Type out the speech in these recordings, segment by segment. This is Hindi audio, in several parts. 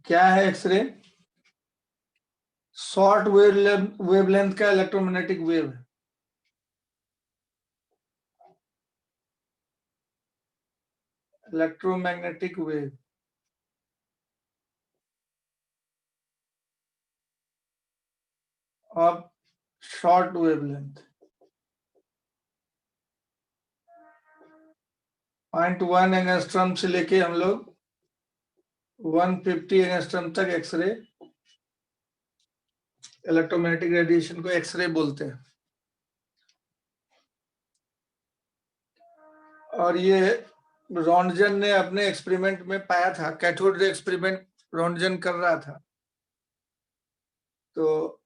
क्या है एक्सरे? शॉर्ट वेवलेंथ का इलेक्ट्रोमैग्नेटिक वेव है। Electromagnetic wave of short wavelength 0.1 angstrom से लेके हम लोग 150 एंगस्ट्रॉम तक एक्सरे इलेक्ट्रोमैग्नेटिक रेडिएशन को एक्सरे बोलते हैं। और ये रॉन्टजन ने अपने एक्सपेरिमेंट में पाया था, कैथोड रे एक्सपेरिमेंट रॉन्टजन कर रहा था। तो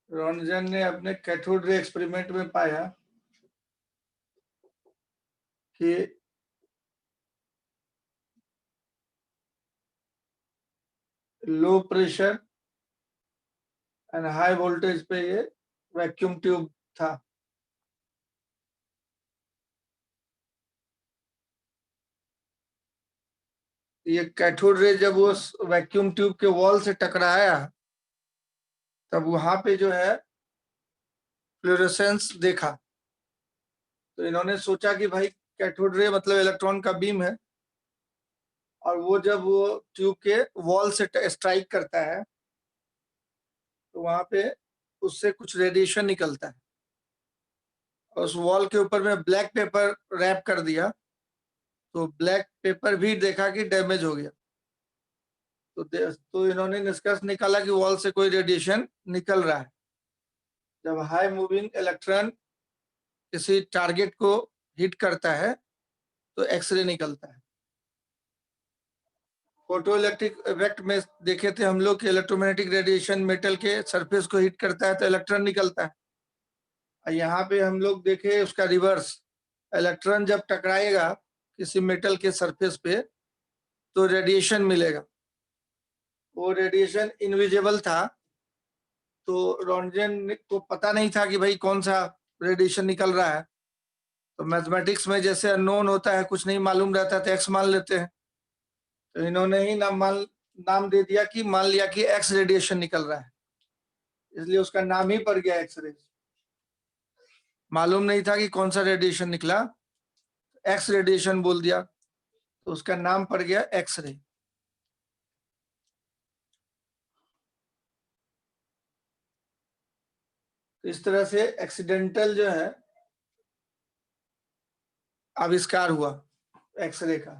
रॉन्टजन ने अपने कैथोड रे एक्सपेरिमेंट में पाया कि low pressure and high voltage पे ये वैक्यूम ट्यूब था। ये कैथोड रे जब वो वैक्यूम ट्यूब के वॉल से टकराया तब वहां पे जो है फ्लोरेसेंस देखा। तो इन्होंने सोचा कि भाई कैथोड रे मतलब इलेक्ट्रॉन का बीम है, और वो जब वो ट्यूब के वॉल से स्ट्राइक करता है तो वहां पे उससे कुछ रेडिएशन निकलता है। और उस वॉल के ऊपर में ब्लैक पेपर रैप कर दिया तो ब्लैक पेपर भी देखा कि डैमेज हो गया। तो इन्होंने निष्कर्ष निकाला कि वॉल से कोई रेडिएशन निकल रहा है। जब हाई मूविंग इलेक्ट्रॉन किसी टारगेट को हिट करता है तो एक्सरे निकलता है। फोटो इलेक्ट्रिक इफेक्ट में देखे थे हम लोग कि इलेक्ट्रोमैग्नेटिक रेडिएशन मेटल के सरफेस को हिट करता है तो इलेक्ट्रॉन निकलता है। और यहाँ पे हम लोग देखे उसका रिवर्स, इलेक्ट्रॉन जब टकराएगा किसी मेटल के सरफेस पे तो रेडिएशन मिलेगा। वो रेडिएशन इनविजिबल था, तो रॉन्टजन को पता नहीं था कि भाई कौन सा रेडिएशन निकल रहा है। तो मैथमेटिक्स में जैसे अननोन होता है, कुछ नहीं मालूम रहता तो एक्स मान लेते हैं। तो इन्होंने ही नाम दे दिया कि मान लिया कि एक्स रेडिएशन निकल रहा है, इसलिए उसका नाम ही पड़ गया एक्सरे। मालूम नहीं था कि कौन सा रेडिएशन निकला, एक्स रेडिएशन बोल दिया तो उसका नाम पड़ गया एक्सरे। तो इस तरह से एक्सीडेंटल जो है आविष्कार हुआ एक्सरे का।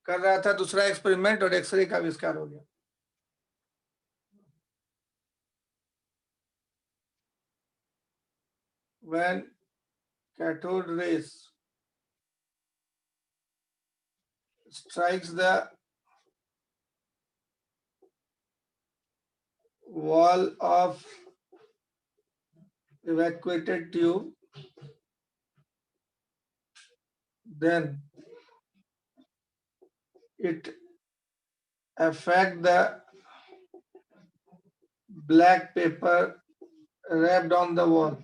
कर रहा था दूसरा एक्सपेरिमेंट और एक्सरे का आविष्कार हो गया। When cathode rays strikes the wall of evacuated tube, then it affect the black paper wrapped on the wall,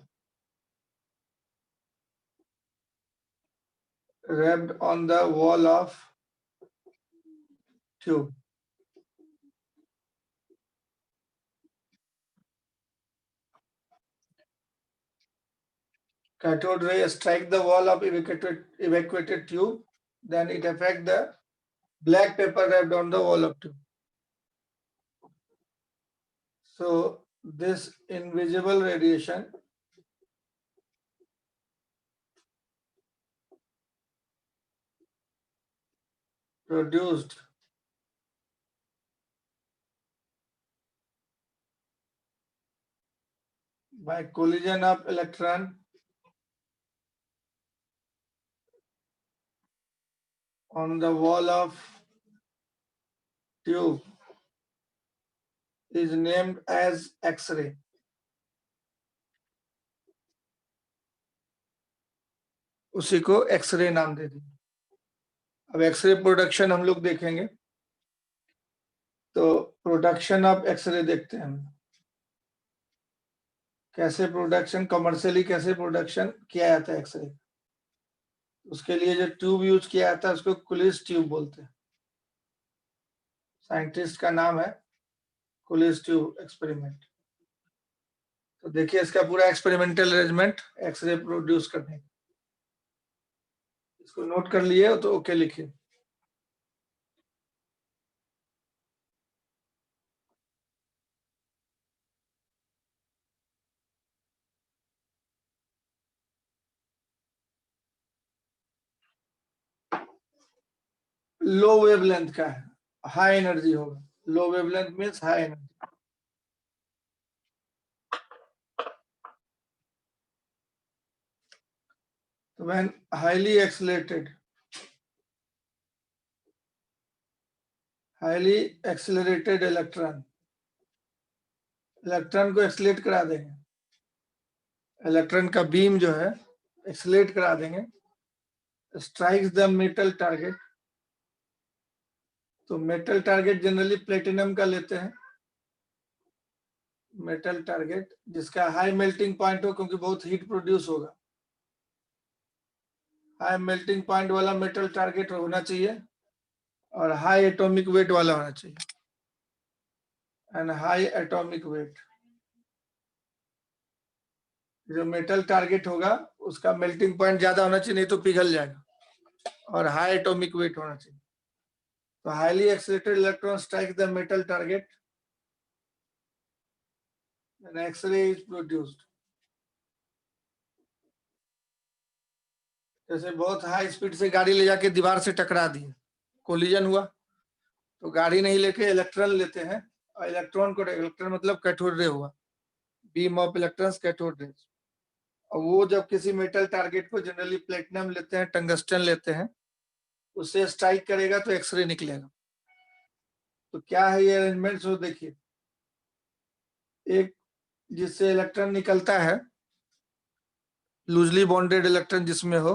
of tube. Cathode ray strike the wall of evacuated tube, then it affect the black paper wrapped on the wall of tube. So this invisible radiation produced by collision of electron on the wall of tube is named as X-ray. उसी को एक्सरे नाम दे दिया। अब एक्सरे प्रोडक्शन हम लोग देखेंगे, तो प्रोडक्शन ऑफ एक्सरे देखते हैं हम कैसे प्रोडक्शन कमर्शियली कैसे प्रोडक्शन किया जाता है एक्सरे। उसके लिए जो ट्यूब यूज किया जाता है उसको कुलिस ट्यूब बोलते हैं। साइंटिस्ट का नाम है कुलिस ट्यूब एक्सपेरिमेंट। तो देखिए इसका पूरा एक्सपेरिमेंटल अरेंजमेंट एक्सरे प्रोड्यूस करने का। इसको नोट कर लिए तो ओके लिखिए। लो वेवलेंथ का है, हाई एनर्जी होगा। लो वेवलेंथ मीन्स हाई एनर्जी। तो when highly accelerated इलेक्ट्रॉन को एक्सलेट करा देंगे, इलेक्ट्रॉन का बीम जो है एक्सलेट करा देंगे, स्ट्राइक्स द मेटल टारगेट। तो मेटल टारगेट जनरली प्लेटिनम का लेते हैं, मेटल टारगेट जिसका हाई मेल्टिंग पॉइंट हो, क्योंकि बहुत हीट प्रोड्यूस होगा। हाई मेल्टिंग पॉइंट वाला मेटल टारगेट होना चाहिए और हाई एटॉमिक वेट वाला होना चाहिए, एंड हाई एटॉमिक वेट। जो मेटल टारगेट होगा उसका मेल्टिंग पॉइंट ज्यादा होना चाहिए, नहीं तो पिघल जाएगा, और हाई एटॉमिक वेट होना चाहिए। तो highly accelerated electron strike the metal target and X-ray is produced। जैसे बहुत हाई स्पीड से गाड़ी ले जाके दीवार से टकरा दी, कोलिजन हुआ, तो गाड़ी नहीं लेके इलेक्ट्रॉन लेते हैं, और इलेक्ट्रॉन को, इलेक्ट्रॉन मतलब कैथोड रे हुआ, beam of electrons cathode rays. और वो जब किसी मेटल टारगेट को, जनरली प्लेटिनम लेते हैं, टंगस्टन लेते हैं, उससे स्ट्राइक करेगा तो एक्सरे निकलेगा। तो क्या है ये अरेंजमेंट, जो देखिए, एक जिससे इलेक्ट्रॉन निकलता है, लूजली बॉन्डेड इलेक्ट्रॉन जिसमें हो,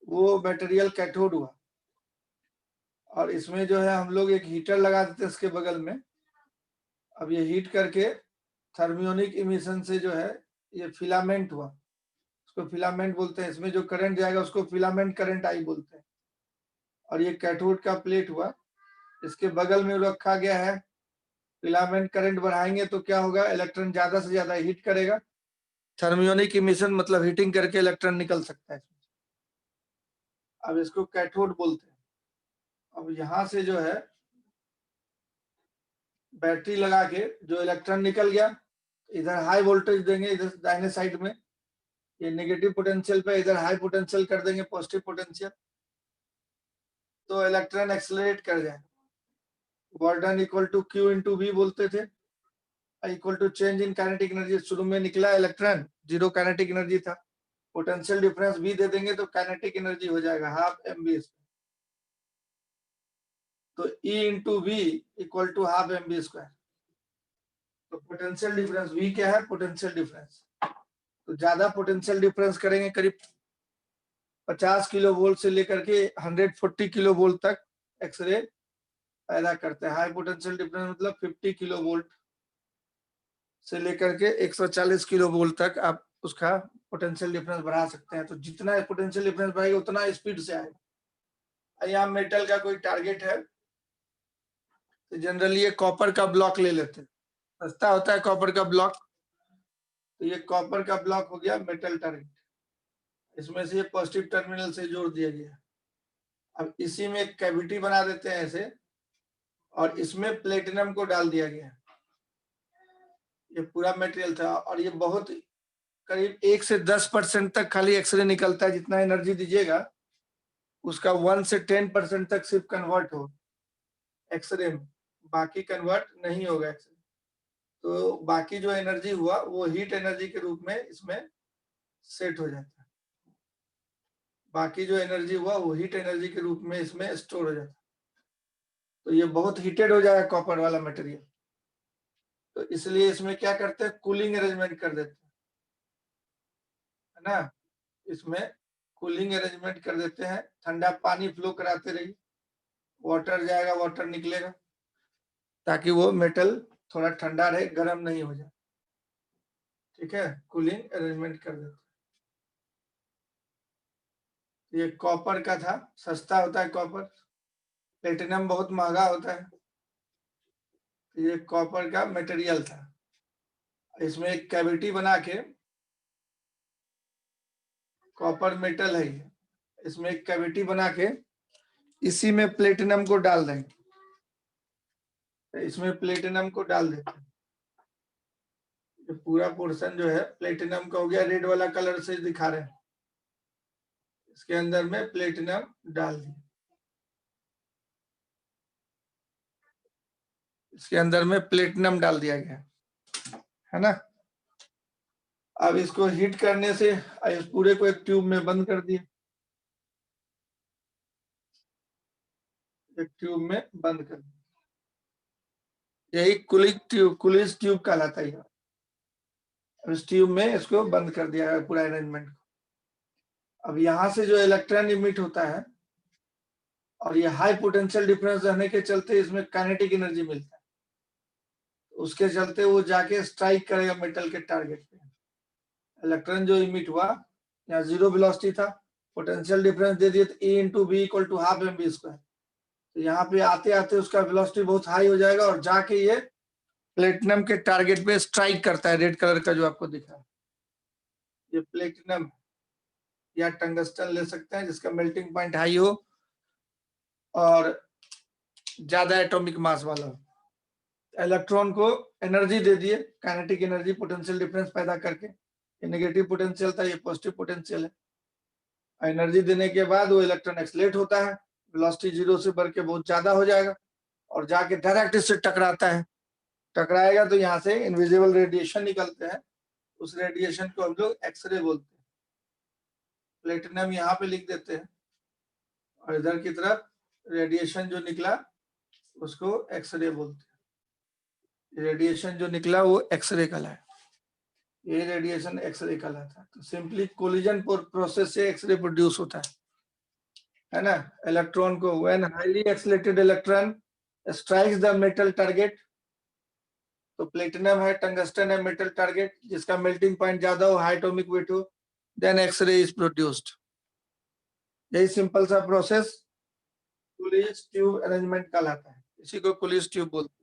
वो मटेरियल कैथोड हुआ, और इसमें जो है हम लोग एक हीटर लगा देते हैं इसके बगल में। अब ये हीट करके थर्मियोनिक इमिशन से जो है ये फिलामेंट हुआ, उसको फिलामेंट बोलते हैं। इसमें जो करंट जाएगा उसको फिलामेंट करंट आई बोलते हैं। और ये कैथोड का प्लेट हुआ, इसके बगल में रखा गया है। फिलामेंट करंट बढ़ाएंगे तो क्या होगा, इलेक्ट्रॉन ज्यादा से ज्यादा हीट करेगा, थर्मियोनिक इमिशन मतलब हीटिंग करके इलेक्ट्रॉन निकल सकता है। अब इसको कैथोड बोलते हैं। अब यहाँ से जो है बैटरी लगा के जो इलेक्ट्रॉन निकल गया, इधर हाई वोल्टेज देंगे, इधर दाहिने साइड में ये नेगेटिव पोटेंशियल पे, इधर हाई पोटेंशियल कर देंगे, पॉजिटिव पोटेंशियल, तो इलेक्ट्रॉन एक्सेलरेट कर जाए। Work done equal to Q into V बोलते थे, equal to change in kinetic energy. शुरू में निकला इलेक्ट्रॉन, जीरो काइनेटिक एनर्जी था, पोटेंशियल डिफरेंस भी दे देंगे तो काइनेटिक एनर्जी हो जाएगा हाफ mv। तो E into V equal to half mv square. तो पोटेंशियल डिफरेंस V क्या है, पोटेंशियल डिफरेंस। तो ज्यादा पोटेंशियल डिफरेंस करेंगे, करीब 50 किलो वोल्ट से लेकर के 140 किलो वोल्ट तक एक्सरे पैदा करते हैं। हाई पोटेंशियल डिफरेंस मतलब 50 किलो वोल्ट से लेकर के 140 किलो वोल्ट तक आप उसका पोटेंशियल डिफरेंस बढ़ा सकते हैं। तो जितना पोटेंशियल डिफरेंस बढ़ेगा उतना स्पीड से आएगा। यहाँ मेटल का कोई टारगेट है तो जनरली ये कॉपर का ब्लॉक ले लेते हैं, सस्ता होता है कॉपर का ब्लॉक। तो ये कॉपर का ब्लॉक हो गया मेटल टारगेट, इसमें से ये पॉजिटिव टर्मिनल से जोड़ दिया गया। अब इसी में एक कैविटी बना देते हैं ऐसे, और इसमें प्लेटिनम को डाल दिया गया। ये पूरा मटेरियल था, और ये बहुत करीब 1 से 10% तक खाली एक्सरे निकलता है। जितना एनर्जी दीजिएगा उसका 1 से 10% तक सिर्फ कन्वर्ट हो एक्सरे में, बाकी कन्वर्ट नहीं होगा एक्सरे। तो बाकी जो एनर्जी हुआ वो हीट एनर्जी के रूप में इसमें सेट हो जाता है। बाकी जो एनर्जी हुआ वो हीट एनर्जी के रूप में इसमें स्टोर हो जाता है। तो ये बहुत हीटेड हो जाएगा कॉपर वाला मटेरियल। तो इसलिए इसमें क्या करते हैं, कूलिंग अरेंजमेंट कर देते हैं, है ना। इसमें कूलिंग अरेंजमेंट कर देते हैं, ठंडा पानी फ्लो कराते रहिए, वाटर जाएगा वाटर निकलेगा, ताकि वो मेटल थोड़ा ठंडा रहे, गर्म नहीं हो जाए। ठीक है, कूलिंग अरेंजमेंट कर देते हैं। ये कॉपर का था, सस्ता होता है कॉपर, प्लेटिनम बहुत महंगा होता है। ये कॉपर का मटेरियल था, इसमें एक कैविटी बना के, कॉपर मेटल है ये, इसमें एक कैविटी बना के इसी में प्लेटिनम को डाल देंगे, इसमें प्लेटिनम को डाल देते हैं। ये पूरा पोर्शन जो है प्लेटिनम का हो गया, रेड वाला कलर से दिखा रहे हैं, इसके अंदर में प्लेटिनम डाल दिया, इसके अंदर में प्लेटिनम डाल दिया गया है ना। अब इसको हीट करने से इस पूरे को एक ट्यूब में बंद कर दिया, एक ट्यूब में बंद कर दिया, यही कुलिंग ट्यूब कहलाता है। इस ट्यूब में इसको बंद कर दिया है पूरा अरेंजमेंट को। अब यहाँ से जो इलेक्ट्रॉन इमिट होता है, और ये हाई पोटेंशियल डिफरेंस रहने के चलते इसमें काइनेटिक एनर्जी मिलता है, उसके चलते वो जाके स्ट्राइक करेगा मेटल के टारगेट पे। इलेक्ट्रॉन जो इमिट हुआ, यहाँ जीरो वेलोसिटी था, पोटेंशियल डिफरेंस दे दिए तो E into V equal to half mv square, तो यहाँ पे आते आते उसका वेलोसिटी बहुत हाई हो जाएगा और जाके ये प्लेटिनम के टारगेट पे स्ट्राइक करता है। रेड कलर का जो आपको दिख रहा है ये प्लेटिनम या टंगस्टन ले सकते हैं, जिसका मेल्टिंग पॉइंट हाई हो और ज्यादा एटॉमिक मास वाला हो। इलेक्ट्रॉन को एनर्जी दे दिए, काइनेटिक एनर्जी, पोटेंशियल डिफरेंस पैदा करके। ये नेगेटिव पोटेंशियल था, ये पॉजिटिव पोटेंशियल है। एनर्जी देने के बाद वो इलेक्ट्रॉन एक्सलेट होता है, वेलोसिटी जीरो से बढ़ के बहुत ज्यादा हो जाएगा और जाके डायरेक्ट इससे टकराता है। टकराएगा तो यहाँ से इनविजिबल रेडिएशन निकलते हैं, उस रेडिएशन को हम लोग एक्सरे बोलते हैं। प्लेटिनम यहाँ पे लिख देते हैं और इधर की तरफ रेडिएशन जो निकला उसको एक्सरे बोलते हैं। रेडिएशन जो निकला वो एक्सरे कहलाए, ये रेडिएशन एक्सरे कहलाता है। तो सिंपली कोलिजन प्रोसेस से एक्सरे प्रोड्यूस होता है ना। इलेक्ट्रॉन को when highly accelerated electron strikes the metal target, तो प्लेटिनम है, टंगस्टन है मेटल टारगेट, जिसका मेल्टिंग पॉइंट ज्यादा हो, हाई एटॉमिक वेट हो, देन एक्सरे इज प्रोड्यूस्ड। यही सिंपल सा प्रोसेस कुलिज ट्यूब अरेंजमेंट कहलाता है, इसी को कुलिज ट्यूब बोलते हैं।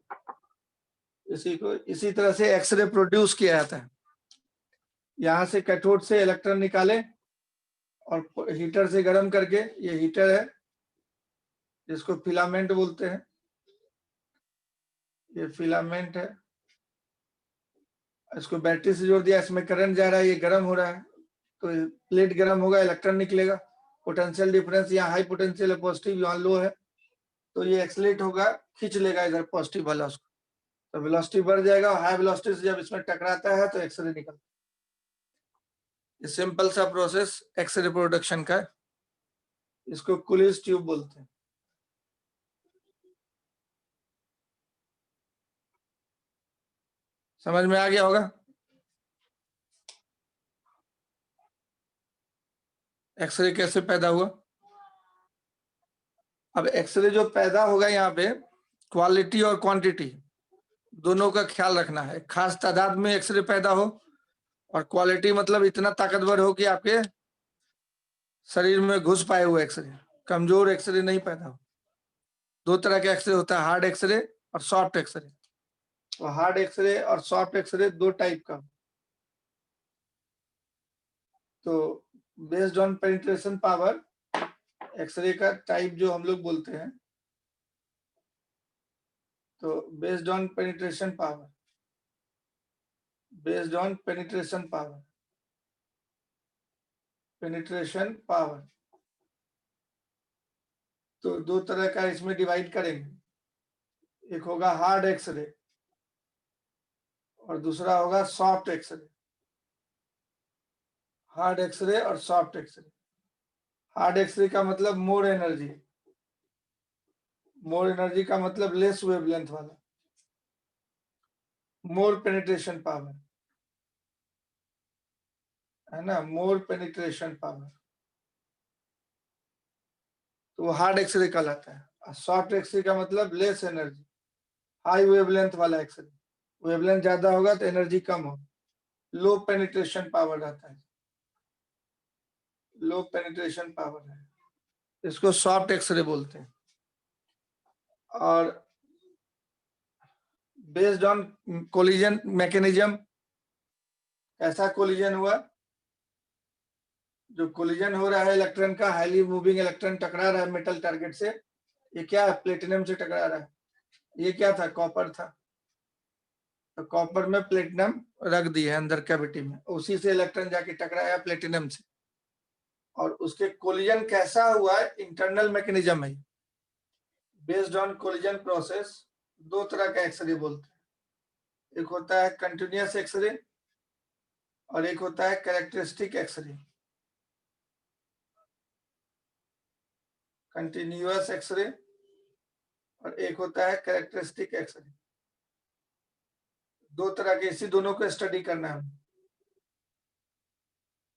इसी को इसी तरह से एक्सरे प्रोड्यूस किया जाता है। यहाँ से कैथोड से इलेक्ट्रॉन निकाले और हीटर से गर्म करके, ये हीटर है जिसको फिलामेंट बोलते हैं, ये फिलामेंट है, इसको बैटरी से जोड़ दिया, इसमें करंट जा रहा है, ये गर्म हो रहा है, तो प्लेट गर्म होगा, इलेक्ट्रॉन निकलेगा। पोटेंशियल डिफरेंस यहाँ हाई पोटेंशियल है, पॉजिटिव यहाँ लो है, तो ये एक्सलेट होगा, खींच लेगा इधर पॉजिटिव वाला उसको, तो वेलोसिटी बढ़ जाएगा। हाई वेलोसिटी से जब इसमें टकराता है तो एक्सरे निकलता है। ये सिंपल सा प्रोसेस एक्सरे प्रोडक्शन का, इसको कुलिज ट्यूब बोलते हैं। समझ में आ गया होगा एक्सरे कैसे पैदा हुआ। अब एक्सरे जो पैदा होगा, यहाँ पे क्वालिटी और क्वांटिटी दोनों का ख्याल रखना है। खास तादाद में एक्सरे पैदा हो, और क्वालिटी मतलब इतना ताकतवर हो कि आपके शरीर में घुस पाए हुए एक्सरे, कमजोर एक्सरे नहीं पैदा हो। दो तरह के एक्सरे होता है, हार्ड एक्सरे और सॉफ्ट एक्सरे। तो हार्ड एक्सरे और सॉफ्ट एक्सरे दो टाइप का। तो based on penetration power, X-ray का टाइप जो हम लोग बोलते हैं, तो based on penetration power, based on penetration power, penetration power, तो दो तरह का इसमें डिवाइड करेंगे। एक होगा हार्ड एक्सरे और दूसरा होगा सॉफ्ट एक्सरे। हार्ड एक्सरे और सॉफ्ट एक्सरे। हार्ड एक्सरे का मतलब मोर एनर्जी, मोर एनर्जी का मतलब लेस वेवलेंथ वाला, मोर पेनिट्रेशन पावर, है ना, मोर पेनिट्रेशन पावर, तो वो हार्ड एक्सरे कहलाता है। सॉफ्ट एक्सरे का मतलब लेस एनर्जी, हाई वेवलेंथ वाला एक्सरे। वेवलेंथ ज्यादा होगा तो एनर्जी कम हो, लो पेनिट्रेशन पावर रहता है। लो पेनिट्रेशन पावर है, इसको सॉफ्ट एक्सरे बोलते हैं। और बेस्ड ऑन कोलिजन मैकेनिज्म, ऐसा कोलिजन हुआ, जो कोलिजन हो रहा है इलेक्ट्रॉन का, हाईली मूविंग इलेक्ट्रॉन टकरा रहा है मेटल टारगेट से, ये क्या है, प्लेटिनम से टकरा रहा है। ये क्या था, कॉपर था, तो कॉपर में प्लेटिनम रख दिया अंदर कैविटी में, उसी से इलेक्ट्रॉन जाके टकराया प्लेटिनम से। और उसके कोलिजन कैसा हुआ है, इंटरनल मैकेनिज्म है। बेस्ड ऑन कोलिजन प्रोसेस दो तरह का एक्सरे बोलते हैं, एक होता है कंटिन्यूअस एक्सरे और एक होता है कैरेक्टरिस्टिक एक्सरे। कंटिन्यूअस एक्सरे और एक होता है कैरेक्टरिस्टिक एक्सरे। दो तरह के, इसी दोनों को स्टडी करना है।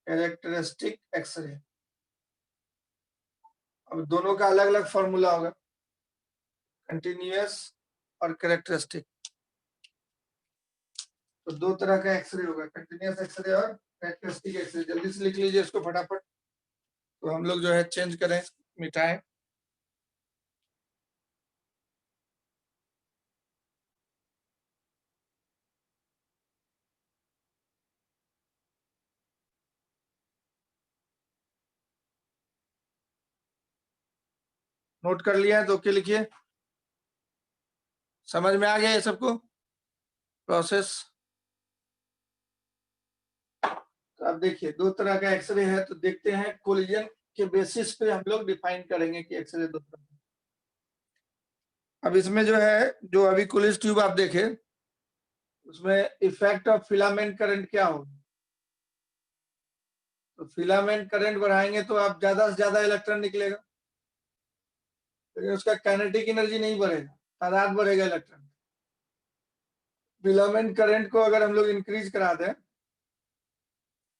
कैरेक्टरिस्टिक एक्सरे, अब दोनों का अलग अलग फॉर्मूला होगा, कंटिन्यूअस और कैरेक्टरिस्टिक। तो दो तरह का एक्सरे होगा, कंटिन्यूअस एक्सरे और कैरेक्टरिस्टिक एक्सरे। जल्दी से लिख लीजिए इसको फटाफट, तो हम लोग जो है चेंज करें, मिटाएं। नोट कर लिया है तो ओके लिखिए। समझ में आ गया ये सबको प्रोसेस? तो अब देखिए दो तरह का एक्सरे है, तो देखते हैं कोलिजन के बेसिस पे हम लोग डिफाइन करेंगे कि एक्सरे दो तरह। अब इसमें जो है, जो अभी कोलिज ट्यूब आप देखे, उसमें इफेक्ट ऑफ फिलामेंट करंट क्या होगा। तो फिलामेंट करंट बढ़ाएंगे तो आप ज्यादा से ज्यादा इलेक्ट्रॉन निकलेगा, लेकिन उसका काइनेटिक एनर्जी नहीं बढ़ेगा, तादाद बढ़ेगा इलेक्ट्रॉन। फिलामेंट करंट को अगर हम लोग इंक्रीज करा दें,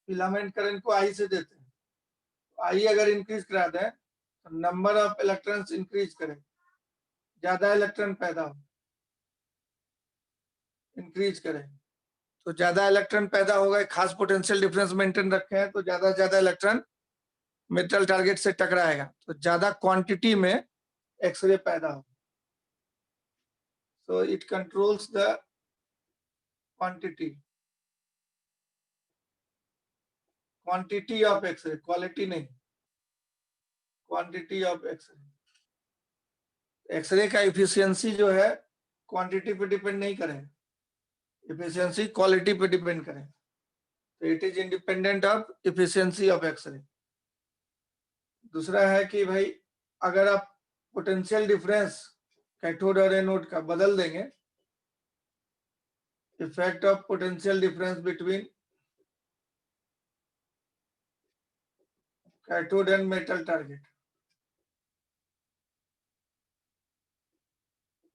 फिलामेंट करंट को आई से देते हैं, आई अगर इंक्रीज करा दें तो नंबर ऑफ इलेक्ट्रॉन्स इंक्रीज करें, ज्यादा इलेक्ट्रॉन पैदा हो, इंक्रीज करें तो ज्यादा इलेक्ट्रॉन पैदा होगा। एक खास पोटेंशियल डिफरेंस मेंटेन रखे हैं, तो ज्यादा से ज्यादा इलेक्ट्रॉन मेटल टारगेट से टकराएगा, तो ज्यादा क्वांटिटी में एक्सरे पैदा हो। So it controls the quantity of X-ray, quality नहीं, quantity of X-ray। एक्सरे का इफिशियंसी जो है क्वांटिटी पे डिपेंड नहीं करे, इफिशियंसी क्वालिटी पे डिपेंड करे, तो it is independent of efficiency of X-ray. दूसरा है कि भाई अगर आप पोटेंशियल डिफरेंस कैथोड और एनोड का बदल देंगे, effect of potential difference between cathode and metal target,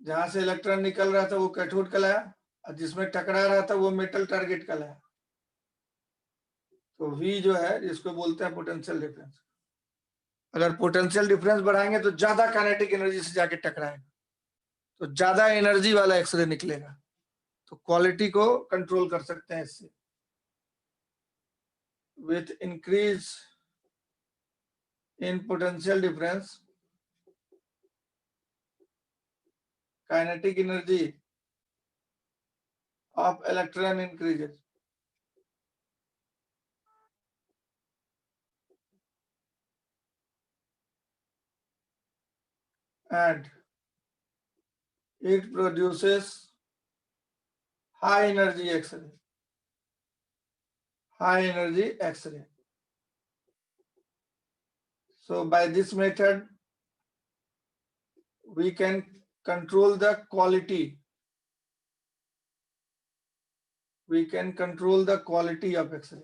जहां से इलेक्ट्रॉन निकल रहा था वो कैथोड कहलाया, और जिसमें टकरा रहा था वो मेटल टारगेट कहलाया। तो V जो है जिसको बोलते हैं पोटेंशियल डिफरेंस, अगर पोटेंशियल डिफरेंस बढ़ाएंगे तो ज्यादा काइनेटिक एनर्जी से जाके टकराएगा, तो ज्यादा एनर्जी वाला एक्सरे निकलेगा, तो क्वालिटी को कंट्रोल कर सकते हैं इससे। With increase in potential difference, kinetic energy of electron increases and it produces high energy X-ray, high energy X-ray. So by this method we can control the quality, we can control the quality of X-ray,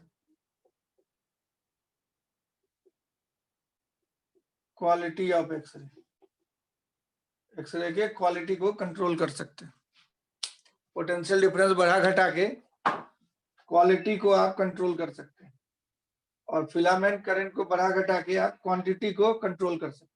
quality of X-ray, X-ray के क्वालिटी को कंट्रोल कर सकते हैं। पोटेंशियल डिफरेंस बढ़ा घटा के क्वालिटी को आप कंट्रोल कर सकते हैं, और फिलामेंट करंट को बढ़ा घटा के आप क्वांटिटी को कंट्रोल कर सकते हैं।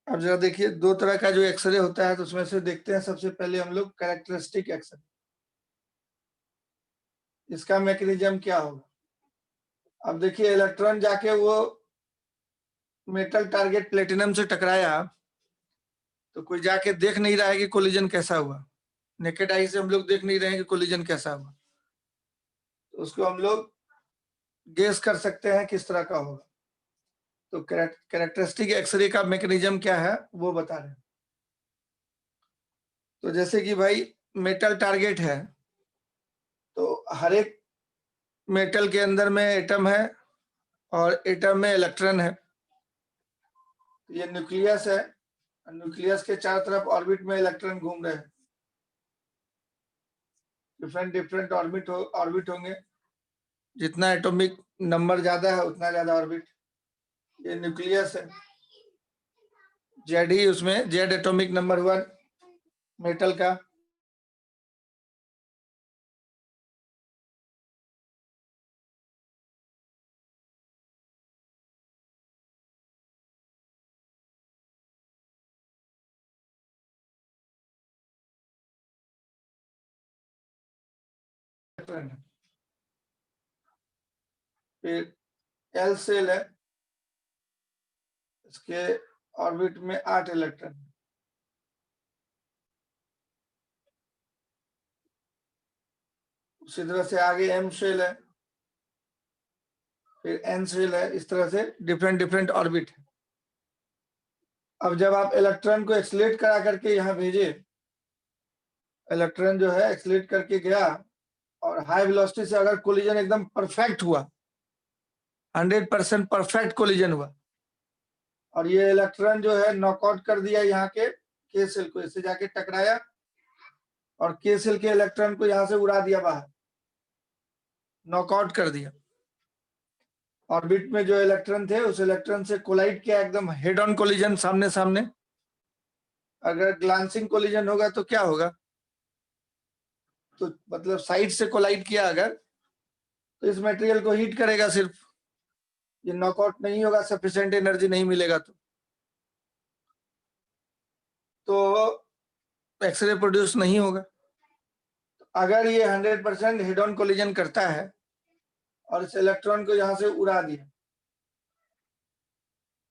अब जरा देखिए दो तरह का जो एक्सरे होता है, तो उसमें से देखते हैं सबसे पहले हम लोग कैरेक्टरिस्टिक एक्सरे। इसका मैकेनिज्म क्या होगा? अब देखिए इलेक्ट्रॉन जाके वो मेटल टारगेट प्लेटिनम से टकराया, तो कोई जाके देख नहीं रहा है कि कोलिजन कैसा हुआ, नेकेड आई से हम लोग देख नहीं रहे हैं कि कोलिजन कैसा हुआ, तो उसको हम लोग गेस कर सकते हैं किस तरह का होगा। तो कैरेक्टरिस्टिक एक्सरे का मैकेनिज्म क्या है वो बता रहे हैं। तो जैसे कि भाई मेटल टारगेट है, तो हर एक मेटल के अंदर में एटम है और एटम में इलेक्ट्रॉन है। ये न्यूक्लियस है, न्यूक्लियस के चारों तरफ ऑर्बिट में इलेक्ट्रॉन घूम रहे हैं, डिफरेंट डिफरेंट ऑर्बिट होंगे, जितना एटॉमिक नंबर ज्यादा है उतना ज्यादा ऑर्बिट। ये न्यूक्लियस है, जेड ही उसमें जेड एटॉमिक नंबर हुआ मेटल का। फिर एल सेल है, इसके ऑर्बिट में 8 इलेक्ट्रॉन। उसी तरह से आगे एम शेल है, फिर एन शेल है, इस तरह से डिफरेंट डिफरेंट ऑर्बिट है। अब जब आप इलेक्ट्रॉन को एक्सलेट करा करके यहाँ भेजे, इलेक्ट्रॉन जो है एक्सलेट करके गया और हाई वेलोसिटी से अगर कोलिजन एकदम परफेक्ट हुआ, 100% परफेक्ट कोलिजन हुआ, और ये इलेक्ट्रॉन जो है नॉकआउट कर दिया यहाँ के सेल को, इससे जाके टकराया और के सेल के इलेक्ट्रॉन को यहाँ से उड़ा दिया बाहर, नॉकआउट कर दिया। ऑर्बिट में जो इलेक्ट्रॉन थे उस इलेक्ट्रॉन से कोलाइड किया, एकदम हेड ऑन कोलिजन, सामने सामने। अगर ग्लांसिंग कोलिजन होगा तो क्या होगा? तो मतलब साइड से कोलाइड किया अगर, तो इस मटेरियल को हीट करेगा सिर्फ, ये नॉकआउट नहीं होगा, सफिशिएंट एनर्जी नहीं मिलेगा। तो एक्सरे प्रोड्यूस नहीं होगा। अगर ये 100% हेड ऑन कोलिजन करता है और इस इलेक्ट्रॉन को यहां से उड़ा दिया,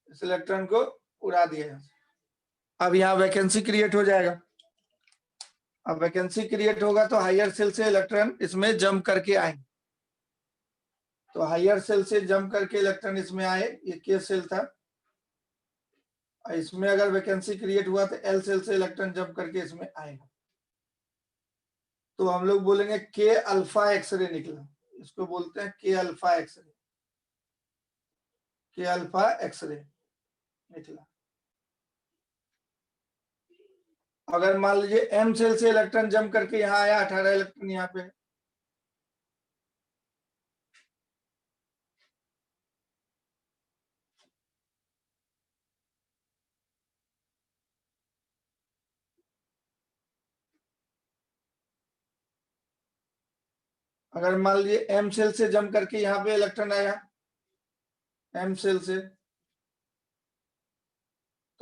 इस इलेक्ट्रॉन को उड़ा दिया यहाँ से, अब यहाँ वैकेंसी क्रिएट हो जाएगा। अब वैकेंसी क्रिएट होगा तो हायर सेल से इलेक्ट्रॉन इसमें जंप करके आएंगे। तो हायर सेल से जंप करके इलेक्ट्रॉन इसमें आए, ये के सेल था, इसमें अगर वैकेंसी क्रिएट हुआ तो एल सेल से इलेक्ट्रॉन जंप करके इसमें आएगा। तो हम लोग बोलेंगे के अल्फा एक्सरे निकला, इसको बोलते हैं के अल्फा एक्सरे, के अल्फा एक्सरे निकला। अगर मान लीजिए एम सेल से इलेक्ट्रॉन जंप करके यहाँ आया, 18 इलेक्ट्रॉन यहाँ पे, अगर मान लीजिए एम सेल से जंप करके यहाँ पे इलेक्ट्रॉन आया एम सेल से,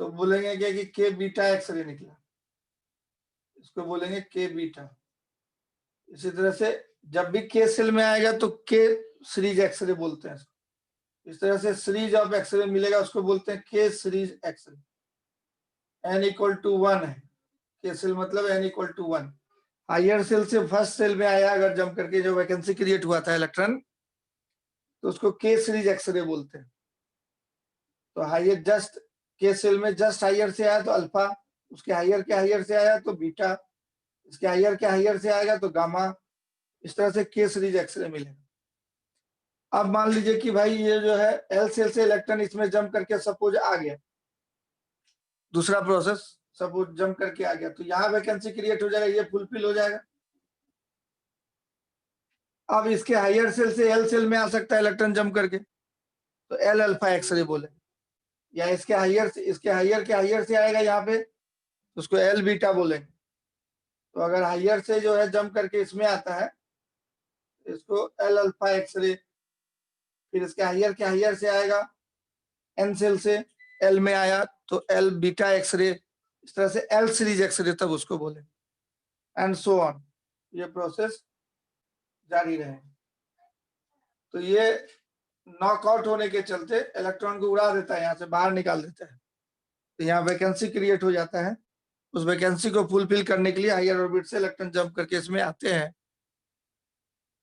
तो बोलेंगे क्या कि के बीटा एक्सरे निकला, इसको बोलेंगे के बीटा। इसी तरह से जब भी के सेल में आएगा तो के सीरीज एक्सरे बोलते हैं। इस तरह से सीरीज ऑफ एक्सरे मिलेगा, उसको बोलते हैं K series X-ray. n equal to 1 है, के सेल मतलब n equal to 1। Higher shell से फर्स्ट सेल में आया अगर जंप करके, जो वैकेंसी क्रिएट हुआ था इलेक्ट्रॉन, तो उसको के सीरीज एक्सरे बोलते हैं। तो हायर जस्ट के सेल में जस्ट हायर से आया तो अल्फा, उसके हायर के हायर से आया तो बीटा, इसके हायर के हायर से आएगा तो गामा। इस तरह से के सीरीज एक्सरे मिलेगा। अब मान लीजिए कि भाई ये जो है एल सेल से इलेक्ट्रॉन इसमें जंप करके सपोज आ गया, दूसरा प्रोसेस सपोज जंप करके आ गया, तो यहाँ वैकेंसी क्रिएट हो जाएगा, ये फुलफिल हो जाएगा। अब इसके हायर सेल से एल सेल में आ सकता है इलेक्ट्रॉन जंप करके, तो एल अल्फा एक्सरे बोले, या इसके हायर के हायर से आएगा यहाँ पे, तो उसको एल बीटा बोलेंगे। तो अगर हायर से जो है जंप करके इसमें आता है, इसको एल अल्फा एक्सरे। फिर इसके हायर के हायर से आएगा एन सेल से, एल में आया तो एल बीटा एक्सरे। इस तरह से एल सीरीज एक्सरे तब उसको बोले, एंड सो ऑन। ये प्रोसेस जारी रहे। तो ये नॉकआउट होने के चलते इलेक्ट्रॉन को उड़ा देता है, यहाँ से बाहर निकाल देता है, तो यहाँ वैकेंसी क्रिएट हो जाता है। उस वैकेंसी को फुलफिल करने के लिए हायर ऑर्बिट से इलेक्ट्रॉन जंप करके इसमें आते हैं।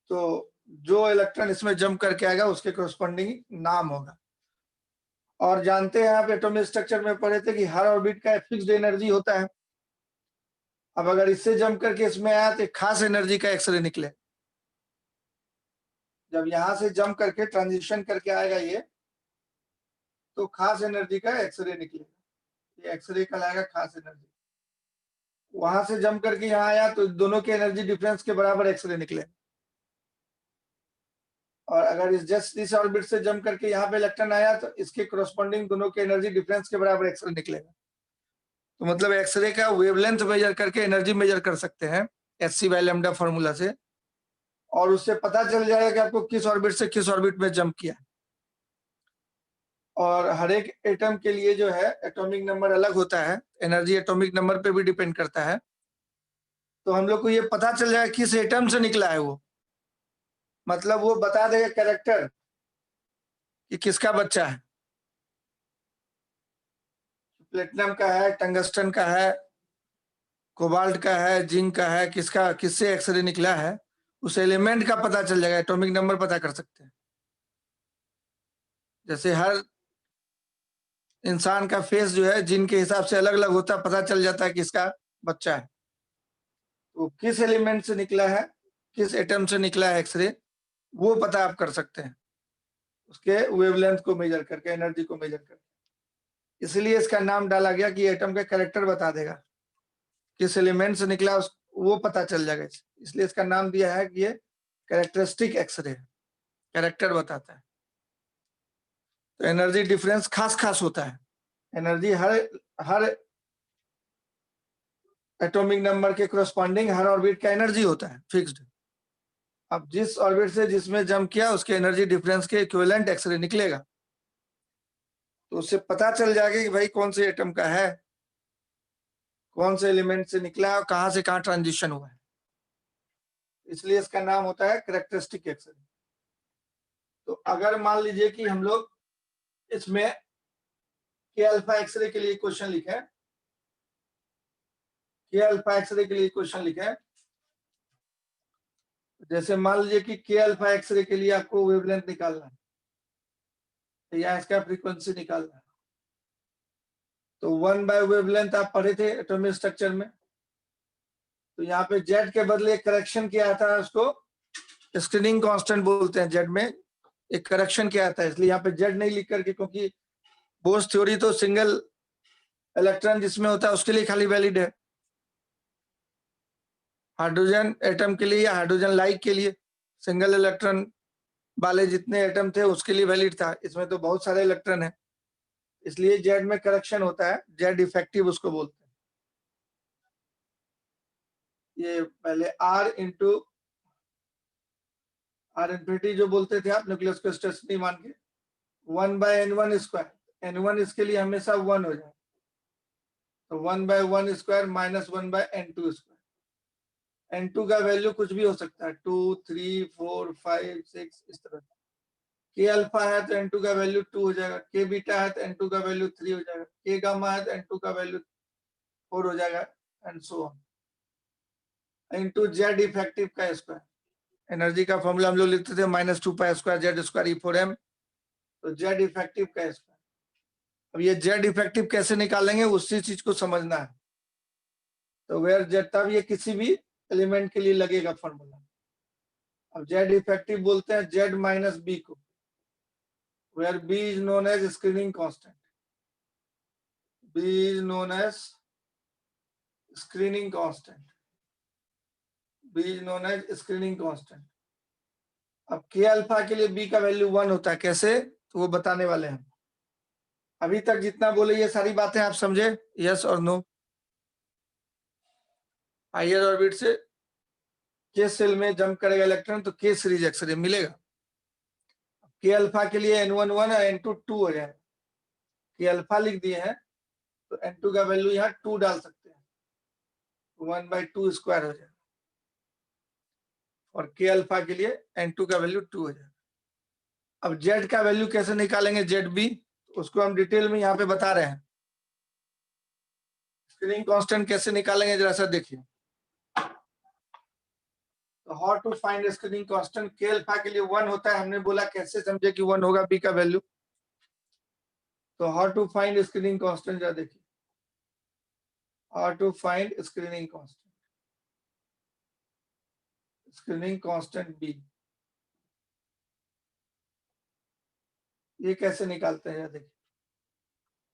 तो जो इलेक्ट्रॉन इसमें जंप करके आएगा उसके कोरस्पॉन्डिंग नाम होगा। और जानते हैं आप एटॉमिक स्ट्रक्चर में पढ़े थे कि हर ऑर्बिट का फिक्स्ड एनर्जी होता है। अब अगर इससे जंप करके इसमें आया तो खास एनर्जी का एक्सरे निकले। जब यहां से जंप करके ट्रांजिशन करके आएगा ये, तो खास एनर्जी का एक्सरे निकलेगा। ये एक्सरे कहलाएगा खास एनर्जी। वहां से जंप करके यहाँ आया तो दोनों के एनर्जी डिफरेंस के बराबर एक्सरे निकले। और अगर इस ऑर्बिट से जंप करके यहाँ पे इलेक्ट्रॉन आया तो इसके कोरस्पॉन्डिंग दोनों के एनर्जी डिफरेंस के बराबर एक्सरे निकलेगा। तो मतलब एक्सरे का वेवलेंथ मेजर करके एनर्जी मेजर कर सकते हैं hc/λ फॉर्मूला से, और उससे पता चल जाएगा कि आपको किस ऑर्बिट से किस ऑर्बिट में जंप किया। और हर एक एटम के लिए जो है एटॉमिक नंबर अलग होता है, एनर्जी एटॉमिक नंबर पे भी डिपेंड करता है। तो हम लोग को ये पता चल जाएगा किस एटम से निकला है वो, मतलब वो बता देगा कैरेक्टर कि किसका बच्चा है। प्लेटिनम का है, टंगस्टन का है, कोबाल्ट का है, जिंक का है, किसका किससे एक्सरे निकला है, उस एलिमेंट का पता चल जाएगा, एटॉमिक नंबर पता कर सकते हैं। जैसे हर इंसान का फेस जो है जिन के हिसाब से अलग अलग होता है, पता चल जाता है किसका बच्चा है। तो किस एलिमेंट से निकला है, किस एटम से निकला है एक्सरे, वो पता आप कर सकते हैं उसके वेवलेंथ को मेजर करके, एनर्जी को मेजर करके। इसलिए इसका नाम डाला गया कि एटम का कैरेक्टर बता देगा, किस एलिमेंट से निकला वो पता चल जाएगा। इसलिए इसका नाम दिया है कि ये कैरेक्टरिस्टिक एक्सरे, कैरेक्टर बताता है। तो एनर्जी डिफरेंस खास खास होता है। एनर्जी हर एटॉमिक नंबर के कोरस्पॉन्डिंग हर ऑर्बिट का एनर्जी होता है फिक्स्ड। अब जिस ऑर्बिट से जिसमें जंप किया उसके एनर्जी डिफरेंस के इक्विवेलेंट एक्सरे निकलेगा, तो उससे पता चल जाएगा कि भाई कौन से एटम का है, कौन से एलिमेंट से निकला है और कहां से कहां ट्रांजिशन हुआ है। इसलिए इसका नाम होता है कैरेक्टरिस्टिक एक्सरे। तो अगर मान लीजिए कि हम लोग इसमें के अल्फा एक्सरे के लिए क्वेश्चन लिखे, के अल्फा एक्सरे के लिए क्वेश्चन लिखे, जैसे मान लीजिए कि के अल्फा एक्सरे के लिए आपको वेवलेंथ निकालना है, तो या इसका फ्रीक्वेंसी निकालना है। तो 1 वेवलेंथ आप पढ़े थे एटॉमिक स्ट्रक्चर में। तो यहाँ पे जेड के बदले एक करेक्शन किया था, उसको स्क्रीनिंग कांस्टेंट बोलते हैं। जेड में एक करेक्शन किया था, इसलिए यहाँ पे जेड नहीं लिख करके, क्योंकि बोस थ्योरी तो सिंगल इलेक्ट्रॉन जिसमें होता है उसके लिए खाली वैलिड है। हाइड्रोजन एटम के लिए या हाइड्रोजन लाइक के लिए सिंगल इलेक्ट्रॉन वाले जितने एटम थे उसके लिए वैलिड था। इसमें तो बहुत सारे इलेक्ट्रॉन है, इसलिए जेड में करेक्शन होता है, जेड इफेक्टिव उसको बोलते हैं। ये पहले आर इन्फिनिटी जो बोलते थे आप, न्यूक्लियस को स्टेशनरी मान के, 1/n1 स्क्वायर, n1 इसके लिए हमेशा 1 हो जाए, तो 1/1 square minus 1/n2 square. n2 का वैल्यू कुछ भी हो सकता है, 2, 3, 4, 5, 6 इस तरह। के अल्फा है तो n2 का वैल्यू 2 हो जाएगा, के बीटा है तो n2 का वैल्यू 3 हो जाएगा, के गामा है तो n2 का वैल्यू 4 हो जाएगा, and so on. Into Z effective का स्क्वायर, एनर्जी का फॉर्मूला हम लोग लिखते थे -2π² Z²E4m, तो जेड इफेक्टिव का स्क्वायर। अब ये जेड इफेक्टिव कैसे निकालेंगे, उसी चीज को समझना है। तो वेयर जेड, तब ये किसी भी एलिमेंट के लिए लगेगा फॉर्मूला। अब जेड इफेक्टिव बोलते हैं जेड माइनस बी को, where B is known as screening constant, B is known as screening constant, B is known as screening constant. अब के अल्फा के लिए बी का वैल्यू 1 होता है, कैसे, तो वो बताने वाले हैं। अभी तक जितना बोले ये सारी बातें आप समझे, यस और नो? हायर ऑर्बिट से के सेल में जंप करेगा इलेक्ट्रॉन तो के सीरीज एक्सरे मिलेगा। के अल्फा के लिए n1 1 और n2 2 हो जाएगा। के अल्फा लिख दिए हैं तो n2 का वैल्यू यहाँ 2 डाल सकते हैं, 1/2 स्क्वायर हो जाएगा। और के अल्फा के लिए n2 का वैल्यू 2 हो जाएगा। अब जेड का वैल्यू कैसे निकालेंगे, जेड बी, उसको हम डिटेल में यहाँ पे बता रहे हैं। स्क्रीनिंग कांस्टेंट कैसे निकालेंगे जरा सा देखिए। तो how to find screening constant, K alpha के लिए 1 होता है, हमने बोला कैसे समझे कि 1 होगा बी का वैल्यू। तो how to find screening constant जरा देखिए, how to find screening constant, screening constant B, ये कैसे निकालते हैं देखिए।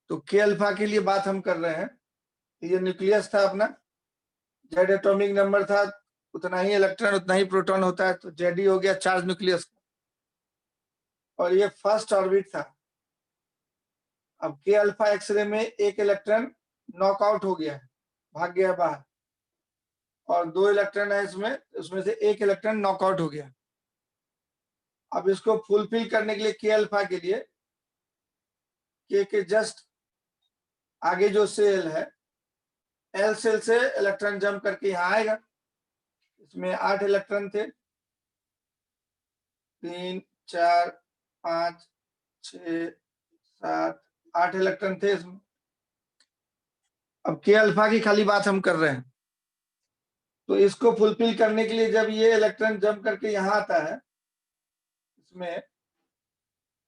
तो के अल्फा के लिए बात हम कर रहे हैं, ये न्यूक्लियस था अपना, जेड एटॉमिक नंबर था, उतना ही इलेक्ट्रॉन उतना ही प्रोटॉन होता है, तो जेड ही हो गया चार्ज न्यूक्लियस, और ये फर्स्ट ऑर्बिट था। अब के अल्फा एक्सरे में एक इलेक्ट्रॉन नॉकआउट हो गया है, भाग गया बाहर, और 2 इलेक्ट्रॉन है इसमें, उसमें से एक इलेक्ट्रॉन नॉकआउट हो गया। अब इसको फुलफिल करने के लिए के अल्फा के लिए के जस्ट आगे जो सेल है, एल सेल से इलेक्ट्रॉन जंप करके यहाँ आएगा। इसमें 8 इलेक्ट्रॉन थे, 3 4 5 6 7 8 इलेक्ट्रॉन थे इसमें। अब के अल्फा की खाली बात हम कर रहे हैं, तो इसको फुलफिल करने के लिए जब ये इलेक्ट्रॉन जंप करके यहाँ आता है इसमें,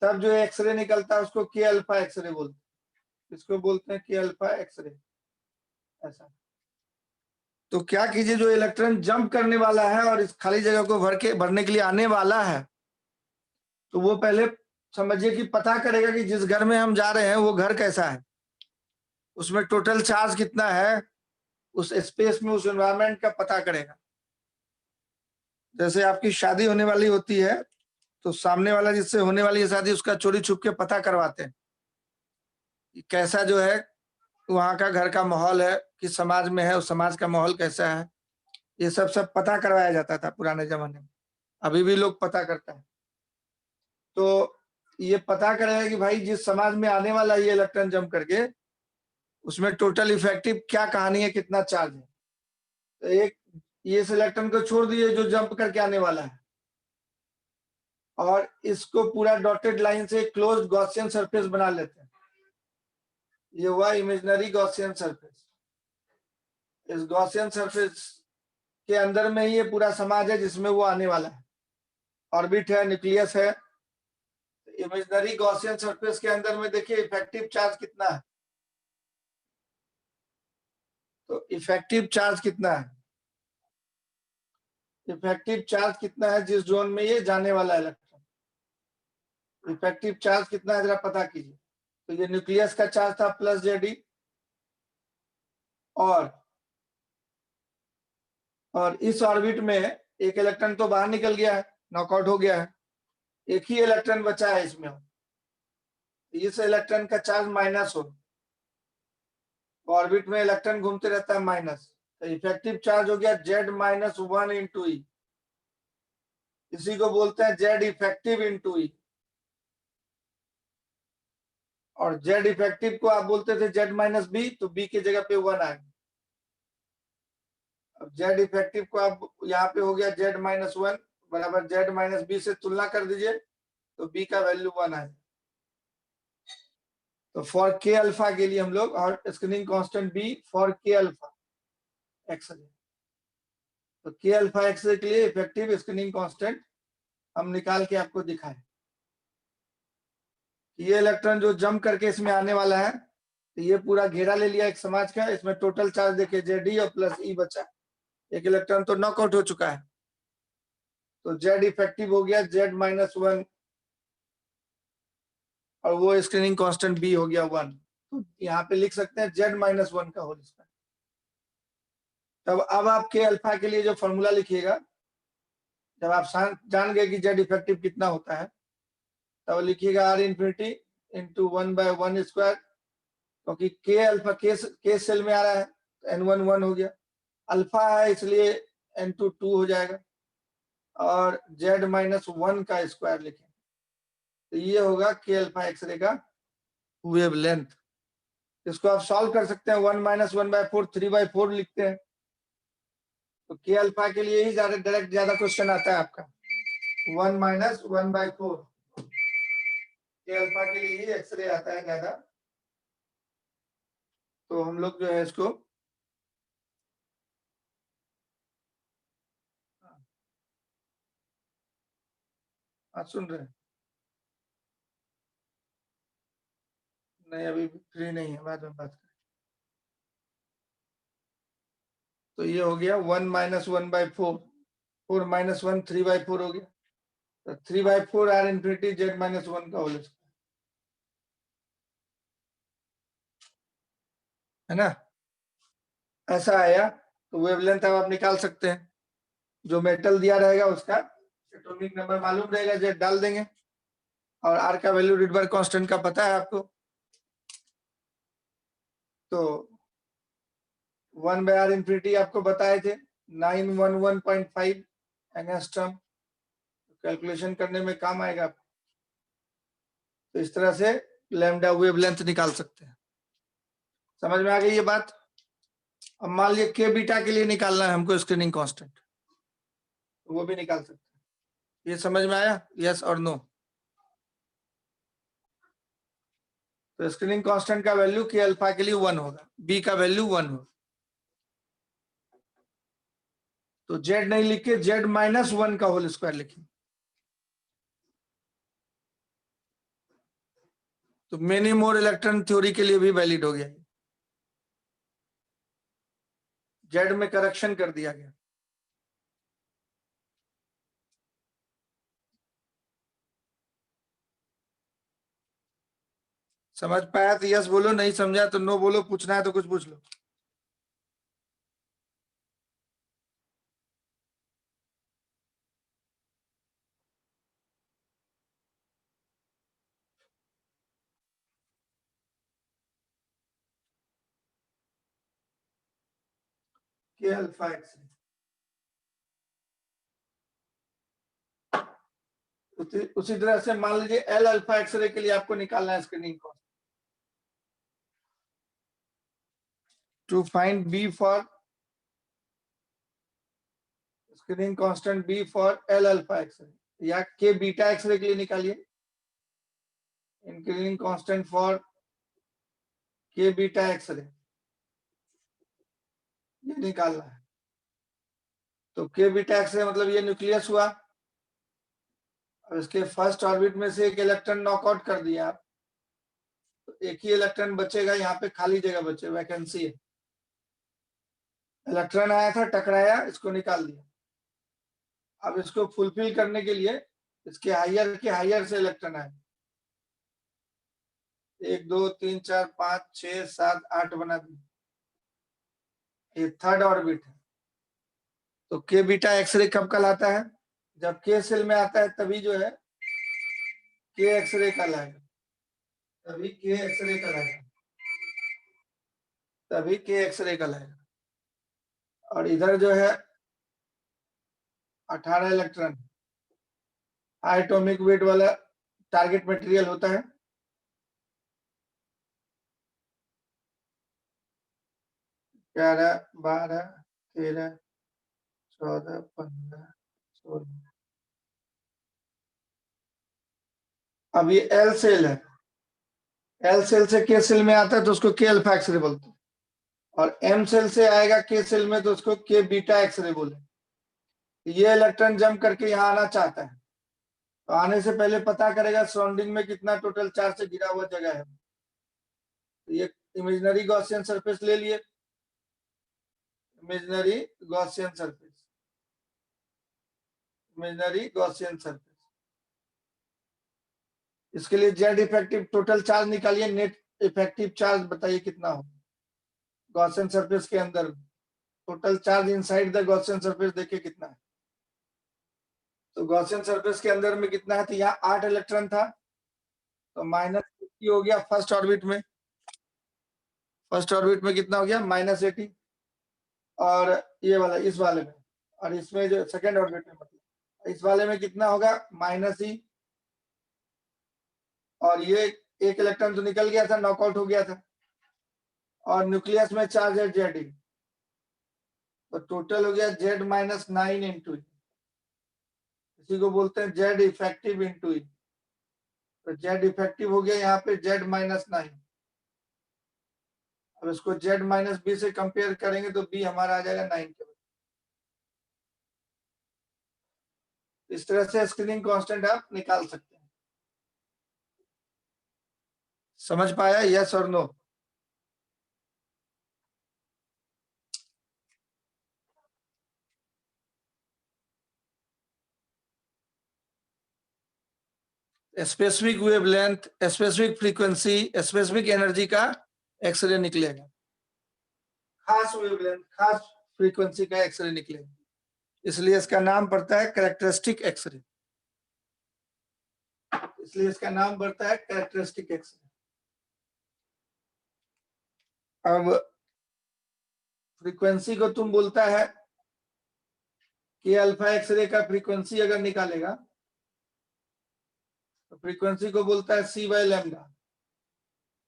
तब जो एक्सरे निकलता है उसको के अल्फा एक्सरे बोलते हैं, इसको बोलते हैं के अल्फा एक्सरे। ऐसा, तो क्या कीजिए, जो इलेक्ट्रॉन जंप करने वाला है और इस खाली जगह को भरने के लिए आने वाला है, तो वो पहले समझिए कि पता करेगा कि जिस घर में हम जा रहे हैं वो घर कैसा है, उसमें टोटल चार्ज कितना है, उस स्पेस में, उस एनवायरनमेंट का पता करेगा। जैसे आपकी शादी होने वाली होती है, तो सामने वाला जिससे होने वाली है शादी, उसका चोरी छुप के पता करवाते हैं कैसा जो है वहाँ का घर का माहौल है, किस समाज में है, उस समाज का माहौल कैसा है, ये सब पता करवाया जाता था पुराने जमाने में, अभी भी लोग पता करते हैं। तो ये पता करेगा कि भाई जिस समाज में आने वाला ये इलेक्ट्रॉन जंप करके, उसमें टोटल इफेक्टिव क्या कहानी है, कितना चार्ज है। तो एक ये इस इलेक्ट्रॉन को छोड़ दिए जो जंप करके आने वाला है, और इसको पूरा डॉटेड लाइन से क्लोज्ड गॉसियन सरफेस बना लेते हैं। ये हुआ इमेजिनरी गॉसियन सरफेस। इस गॉसियन सरफेस के अंदर में ही ये पूरा समाज है जिसमें वो आने वाला है, ऑर्बिट है, न्यूक्लियस है। इमेजिनरी गॉसियन सरफेस के अंदर में देखिए इफेक्टिव चार्ज कितना है, तो इफेक्टिव चार्ज कितना है, इफेक्टिव चार्ज कितना है जिस जोन में ये जाने वाला इलेक्ट्रॉन, इफेक्टिव चार्ज कितना है जरा पता कीजिए। तो ये न्यूक्लियस का चार्ज था प्लस जेडी, और इस ऑर्बिट में एक इलेक्ट्रॉन तो बाहर निकल गया है, नॉकआउट हो गया है, एक ही इलेक्ट्रॉन बचा है इसमें, इस इलेक्ट्रॉन का चार्ज माइनस हो, ऑर्बिट में इलेक्ट्रॉन घूमते रहता है माइनस, तो इफेक्टिव चार्ज हो गया Z-1 इंटू ई, इसी को बोलते हैं जेड इफेक्टिव इंटू ई। और जेड इफेक्टिव को आप बोलते थे Z-B, तो बी की जगह पे 1 आएगा। अब जेड इफेक्टिव को आप यहाँ पे हो गया Z-1 बराबर Z-B से तुलना कर दीजिए, तो बी का वैल्यू 1 आएगा। तो फॉर के अल्फा के लिए हम लोग, और स्क्रीनिंग कांस्टेंट बी फॉर के अल्फा एक्सरे, तो के अल्फा एक्सरे के लिए इफेक्टिव स्क्रीनिंग कांस्टेंट हम निकाल के आपको दिखाएं। ये इलेक्ट्रॉन जो जंप करके इसमें आने वाला है, तो ये पूरा घेरा ले लिया एक समाज का, इसमें टोटल चार्ज देखिए जेडी और प्लस ई बचा, एक इलेक्ट्रॉन तो नॉकआउट हो चुका है, तो जेड इफेक्टिव हो गया Z-1, और वो स्क्रीनिंग कांस्टेंट बी हो गया 1। तो यहाँ पे लिख सकते हैं Z-1 का होल स्क्वायर। तब अब आपके अल्फा के लिए जो फॉर्मूला लिखिएगा, जब आप जान गए कि जेड इफेक्टिव कितना होता है, तब लिखिएगा R इंफिनिटी इंटू 1/1 स्क्वायर, क्योंकि के अल्फा के सेल में आ रहा है, तो N1 1 हो गया, अल्फा है इसलिए N2 2 हो जाएगा, और Z-1 का स्क्वायर लिखें, तो ये होगा के अल्फा एक्सरे का वेव लेंथ। इसको आप सॉल्व कर सकते हैं, 1 - 1/4 3/4 लिखते हैं, तो के अल्फा के लिए ही ज्यादा क्वेश्चन आता है आपका 1 माइनस 1/4 के अल्फा के लिए ही एक्सरे आता है ज्यादा। तो हम लोग जो है इसको सुन रहे हैं? नहीं अभी फ्री नहीं है, बाद में बात करें। तो ये हो गया 1 माइनस 1/4, 4 माइनस 1 3/4 हो गया। तो 3/4 आर इन्फिनिटी जेड माइनस 1 का होल स्क्वायर, है ना? ऐसा आया तो वेवलेंथ अब आप निकाल सकते हैं। जो मेटल दिया रहेगा उसका एटॉमिक नंबर मालूम रहेगा, जेड डाल देंगे। और आर का वैल्यू रिडबर्ग कांस्टेंट का पता है आपको। तो 1/r इन्फिनिटी आपको बताए थे 911.5 एंगस्ट्रॉम। कैलकुलेशन करने में काम आएगा आपको। तो इस तरह से लैम्डा वेवलेंथ निकाल सकते हैं। समझ में आ गई ये बात? अब मान लीजिए के बीटा के लिए निकालना है हमको स्क्रीनिंग कांस्टेंट, तो वो भी निकाल सकते हैं। ये समझ में आया? यस और नो? तो स्क्रीनिंग कांस्टेंट का वैल्यू के अल्फा के लिए 1 होगा, बी का वैल्यू 1 होगा। तो जेड नहीं लिख के जेड माइनस 1 का होल स्क्वायर लिखिए। तो मेनी मोर इलेक्ट्रॉन थ्योरी के लिए भी वैलिड हो गया। जेड में करेक्शन कर दिया गया। समझ पाया तो यस बोलो, नहीं समझा तो नो बोलो, पूछना है तो कुछ पूछ लो। के अल्फा एक्स उसी तरह से मान लीजिए एल अल्फा एक्सरे के लिए आपको निकालना है screening constant. To find B for screening constant B for L alpha X-ray या के बीटा एक्सरे के लिए निकालिए screening constant for K beta X-ray, ये निकालना है। तो के बीटा एक्सरे मतलब ये न्यूक्लियस हुआ। अब इसके फर्स्ट ऑर्बिट में से एक इलेक्ट्रॉन नॉकआउट कर दिया आप, तो एक ही इलेक्ट्रॉन बचेगा, यहाँ पे खाली जगह बचे, वैकेंसी है। इलेक्ट्रॉन आया था, टकराया, इसको निकाल दिया। अब इसको फुलफिल करने के लिए इसके हाइयर से इलेक्ट्रॉन आए, 1 2 3 4 5 6 7 8 बना दिए। ये थर्ड ऑर्बिट है। तो के बीटा एक्सरे कब कहलाता है? जब के सेल में आता है तभी जो है के एक्सरे कहलाएगा, तभी के एक्सरे कहलाएगा, तभी के एक्सरे कहलाएगा। और इधर जो है 18 इलेक्ट्रॉन हाई एटॉमिक वेट वाला टारगेट मटेरियल होता है। 11 12 13 14 15 16। अब ये एल सेल है, एल सेल से के सेल में आता है तो उसको के अल्फा एक्सरे बोलते हैं। और एम सेल से आएगा के सेल में तो उसको के बीटा एक्सरे बोले। ये इलेक्ट्रॉन जंप करके यहाँ आना चाहता है, तो आने से पहले पता करेगा सराउंडिंग में कितना टोटल चार्ज से घिरा हुआ जगह है। तो ये इमेजिनरी गॉसियन सरफेस ले लिए, imaginary Gaussian surface, imaginary Gaussian surface. इसके लिए जेड इफेक्टिव टोटल चार्ज निकालिए, नेट इफेक्टिव चार्ज बताइए कितना हो गॉसियन सरफेस के अंदर। Total charge inside the Gaussian surface देखिए कितना है। तो गॉसियन सरफेस के अंदर में कितना है? तो यहाँ 8 इलेक्ट्रॉन था, तो -80 हो गया फर्स्ट ऑर्बिट में। फर्स्ट ऑर्बिट में कितना हो गया? -80। और ये वाला इस वाले में, और इसमें जो सेकेंड ऑर्बिट में मतलब इस वाले में कितना होगा? -E। और ये एक इलेक्ट्रॉन तो निकल गया था, नॉकआउट हो गया था। और न्यूक्लियस में चार्ज है जेड। तो टोटल हो गया Z माइनस 9 इंटू, इसी को बोलते हैं Z इफेक्टिव इंटू ई। तो Z इफेक्टिव हो गया यहाँ पे Z माइनस 9। अब इसको Z माइनस बी से कंपेयर करेंगे तो बी हमारा आ जाएगा 9 के। इस तरह से स्क्रीनिंग कांस्टेंट आप निकाल सकते हैं। समझ पाया, यस और no? Specific wavelength, specific frequency, specific energy का एक्सरे निकलेगा। खास वेवलेंथ, खास फ्रीक्वेंसी का एक्सरे निकलेगा, इसलिए इसका नाम पड़ता है कैरेक्टरिस्टिक एक्सरे। इसलिए इसका नाम पड़ता है कैरेक्टरिस्टिक एक्सरे। अब फ्रीक्वेंसी को तुम बोलता है कि अल्फा एक्सरे का फ्रीक्वेंसी अगर निकालेगा तो फ्रीक्वेंसी को बोलता है सी बाय लैम्डा।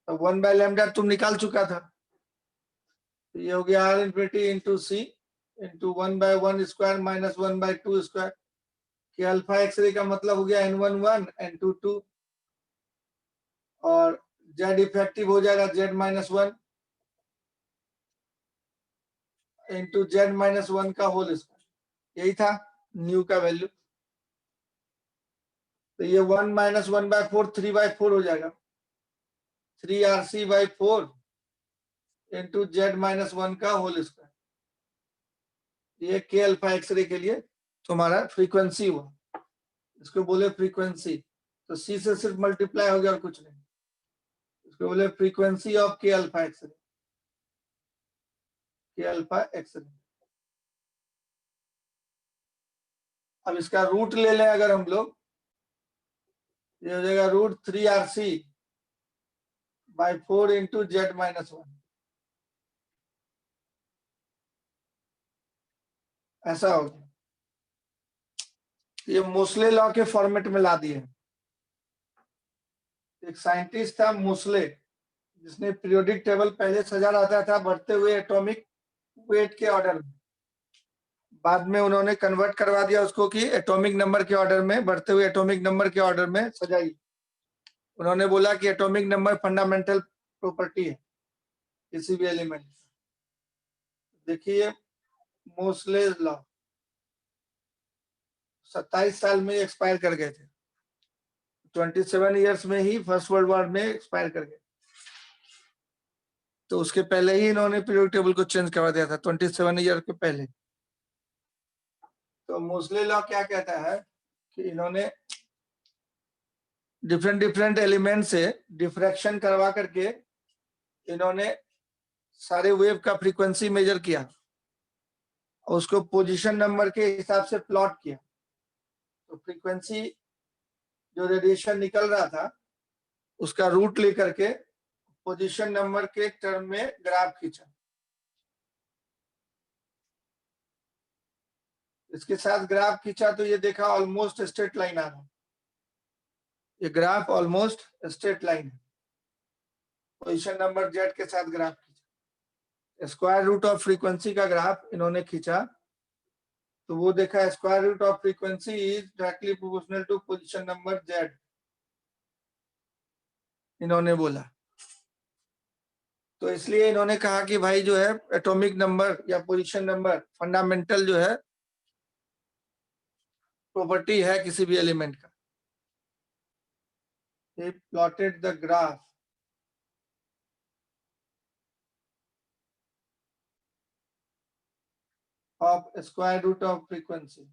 तो 1 बाय लैम्डा तुम निकाल चुका था, तो ये हो गया R infinity into C into 1/1 square minus 1/2 square. कि अल्फा एक्सरे का मतलब हो गया N11 N22 और Z इफेक्टिव हो जाएगा Z minus 1 into Z minus 1 का होल स्क्वायर। यही था न्यू का वैल्यू। तो ये 1 माइनस 1/4 3/4 हो जाएगा, 3RC/4 इंटू Z माइनस 1 का होल स्क्वायर। ये के अल्फा एक्सरे के लिए तुम्हारा फ्रीक्वेंसी हुआ, इसको बोले फ्रीक्वेंसी। तो सी से सिर्फ मल्टीप्लाई हो गया और कुछ नहीं, इसको बोले फ्रीक्वेंसी ऑफ के अल्फा एक्सरे। के अल्फा एक्सरे। अब इसका रूट ले लें अगर हम लोग, ये हो जाएगा √3RC/4 इंटू Z माइनस 1। ऐसा हो गया। ये मोसले लॉ के फॉर्मेट में ला दिए। एक साइंटिस्ट था मोसले, जिसने पीरियोडिक टेबल पहले सजा रहता था बढ़ते हुए एटॉमिक वेट के ऑर्डर में। बाद में उन्होंने कन्वर्ट करवा दिया उसको कि एटॉमिक नंबर के ऑर्डर में, बढ़ते हुए एटॉमिक नंबर के ऑर्डर में सजाई। उन्होंने बोला कि एटॉमिक नंबर फंडामेंटल प्रॉपर्टी है किसी भी एलिमेंट। देखिए मोसलेज लॉ 27 साल में एक्सपायर कर गए थे, 27 इयर्स में ही फर्स्ट वर्ल्ड वॉर में एक्सपायर कर गए। तो उसके पहले ही इन्होंने पीरियोडिक टेबल को चेंज करवा दिया था, 27 ईयर के पहले। तो मोसले लॉ क्या कहता है कि इन्होंने डिफरेंट डिफरेंट एलिमेंट से डिफ्रैक्शन करवा करके इन्होंने सारे वेव का फ्रीक्वेंसी मेजर किया और उसको पोजीशन नंबर के हिसाब से प्लॉट किया। तो फ्रीक्वेंसी जो रेडिएशन निकल रहा था उसका रूट लेकर के पोजीशन नंबर के टर्म में ग्राफ खींचा। इसके साथ ग्राफ खींचा तो ये देखा ऑलमोस्ट स्ट्रेट लाइन आ रहा है। ये ग्राफ ऑलमोस्ट स्ट्रेट लाइन है। पोजीशन नंबर Z के साथ ग्राफ खींचा, स्क्वायर रूट ऑफ फ्रीक्वेंसी का ग्राफ इन्होंने खींचा तो वो देखा square root of frequency is directly proportional to position number Z, इन्होंने बोला। तो इसलिए इन्होंने कहा कि भाई जो है एटॉमिक नंबर या पोजीशन नंबर फंडामेंटल जो है प्रॉपर्टी है किसी भी एलिमेंट का। He plotted the graph of square root of frequency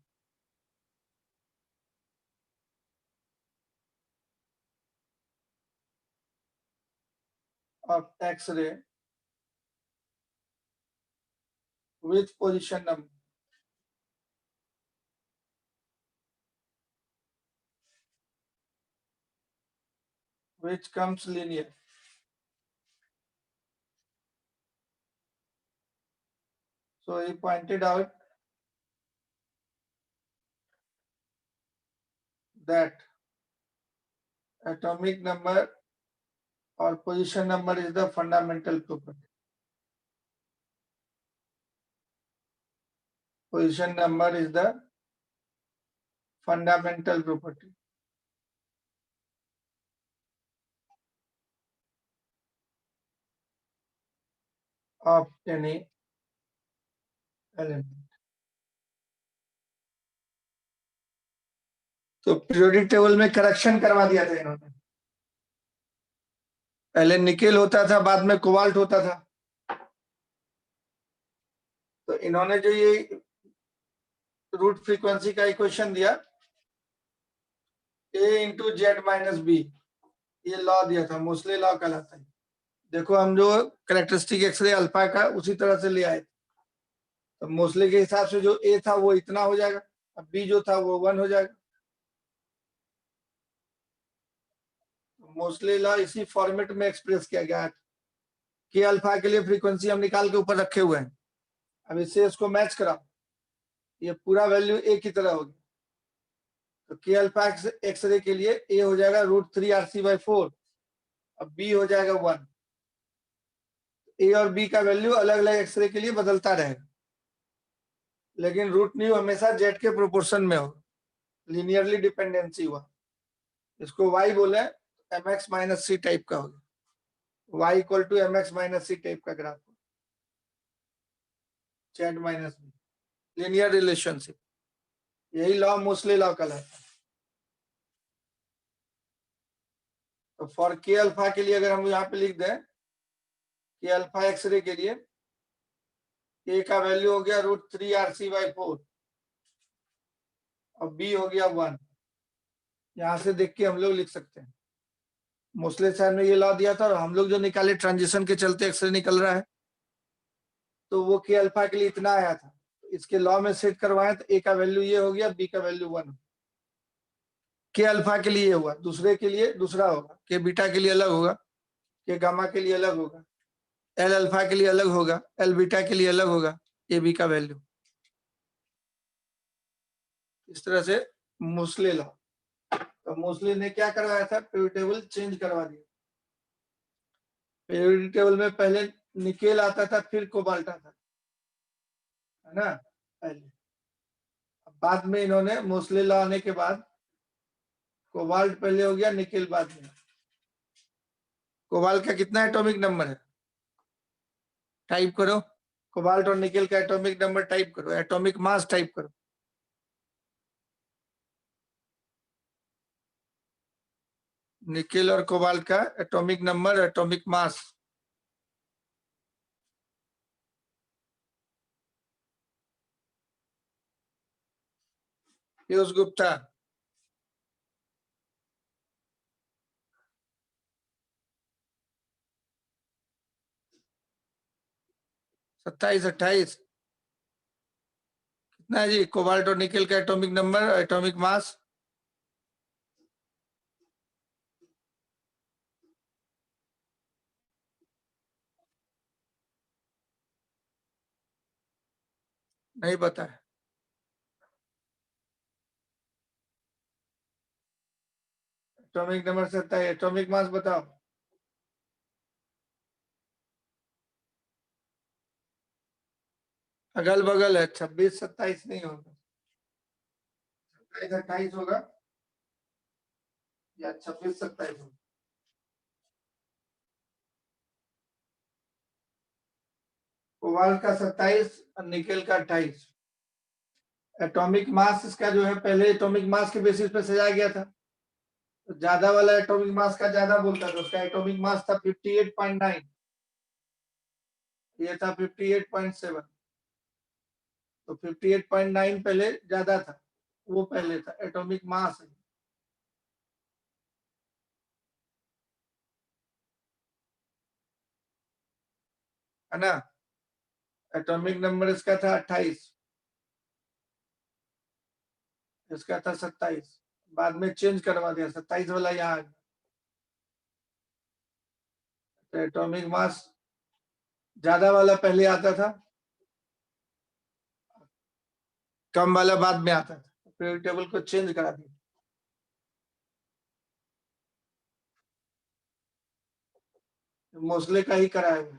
of X-ray with position number, which comes linear. So he pointed out that atomic number or position number is the fundamental property. position number is the fundamental property of any element. तो पीरियोडिक टेबल में करेक्शन करवा दिया था इन्होंने। पहले निकेल होता था, बाद में कोबाल्ट होता था। तो इन्होंने जो ये रूट फ्रीक्वेंसी का इक्वेशन दिया, a into Z minus B, ये लॉ दिया था, मोस्ले लॉ कहलाता है। देखो हम जो कैरेक्टरिस्टिक एक्सरे अल्फा का उसी तरह से ले आए, तो मोस्ले के हिसाब से जो a था वो इतना हो जाएगा, अब b जो था वो 1 हो जाएगा। मोस्ले लॉ इसी फॉर्मेट में एक्सप्रेस किया गया है कि अल्फा के लिए फ्रीक्वेंसी हम निकाल के ऊपर रखे हुए हैं। अब इससे इसको मैच कराओ, ये पूरा वैल्यू a की तरह होगी। तो के अल्फा एक्सरे के लिए a हो जाएगा √3RC/4, अब b हो जाएगा 1। a और b का वैल्यू अलग अलग एक्सरे के लिए बदलता रहेगा, लेकिन रूट न्यू हमेशा जेड के प्रोपोर्शन में होगा, लीनियरली डिपेंडेंसी हुआ। इसको y बोले, mx माइनस सी टाइप का होगा, y equal to mx minus C type का graph, Z minus B, linear relationship. यही लॉ मोस्ले लॉ कहलाता है। तो फॉर के अल्फा के लिए अगर हम यहाँ पे लिख दें कि अल्फा एक्सरे के लिए a का वैल्यू हो गया √3RC/4 और b हो गया 1, यहां से देख के हम लोग लिख सकते हैं। मोस्ले साहब ने ये लॉ दिया था और हम लोग जो निकाले ट्रांजिशन के चलते एक्सरे निकल रहा है, तो वो के अल्फा के लिए इतना आया था, इसके लॉ में सेट करवाए तो a का वैल्यू ये हो गया, b का वैल्यू 1। के अल्फा के लिए हुआ, दूसरे के लिए दूसरा होगा, के बीटा के लिए अलग होगा, के गामा के लिए अलग होगा, एल अल्फा के लिए अलग होगा, एल बीटा के लिए अलग होगा, ए बी का वैल्यू। इस तरह से मोस्ले लॉ। तो मोस्ले ने क्या करवाया था, पीरियोडिक टेबल चेंज करवा दिया। पीरियोडिक टेबल में पहले निकेल आता था, फिर कोबाल्ट आता था, है ना पहले। बाद में इन्होंने मोस्ले लॉ आने के बाद कोबाल्ट पहले हो गया, निकेल बाद में। कोबाल्ट का कितना एटॉमिक नंबर है, टाइप करो। कोबाल्ट और निकेल का एटॉमिक नंबर टाइप करो, एटॉमिक मास टाइप करो। निकेल और कोबाल्ट का atomic number, atomic mass. Piyush Gupta, 27, 28 कितना है जी? कोबाल्ट और निकेल का एटॉमिक नंबर, एटॉमिक मास। नहीं पता है। एटॉमिक नंबर 27, एटॉमिक मास बताओ। अगल बगल है, 26, 27 नहीं होगा, 27, 28 होगा या 26, 27 होगा। कोबाल्ट का 27 और निकेल का 28। एटॉमिक मास इसका जो है पहले एटॉमिक मास के बेसिस पे सजाया गया था, तो ज्यादा वाला एटॉमिक मास का ज्यादा बोलता था, उसका एटॉमिक मास था 58.9, ये था 58.7। तो 58.9 पहले ज्यादा था, वो पहले था, एटॉमिक मास है ना। एटॉमिक नंबर इसका था 28, इसका था 27, बाद में चेंज करवा दिया, 27 वाला यहाँ आ गया। तो एटॉमिक मास ज्यादा वाला पहले आता था, कम वाला बाद में आता था, पीरियोडिक टेबल को चेंज करा दिया। मोस्ले का ही कराया हुआ।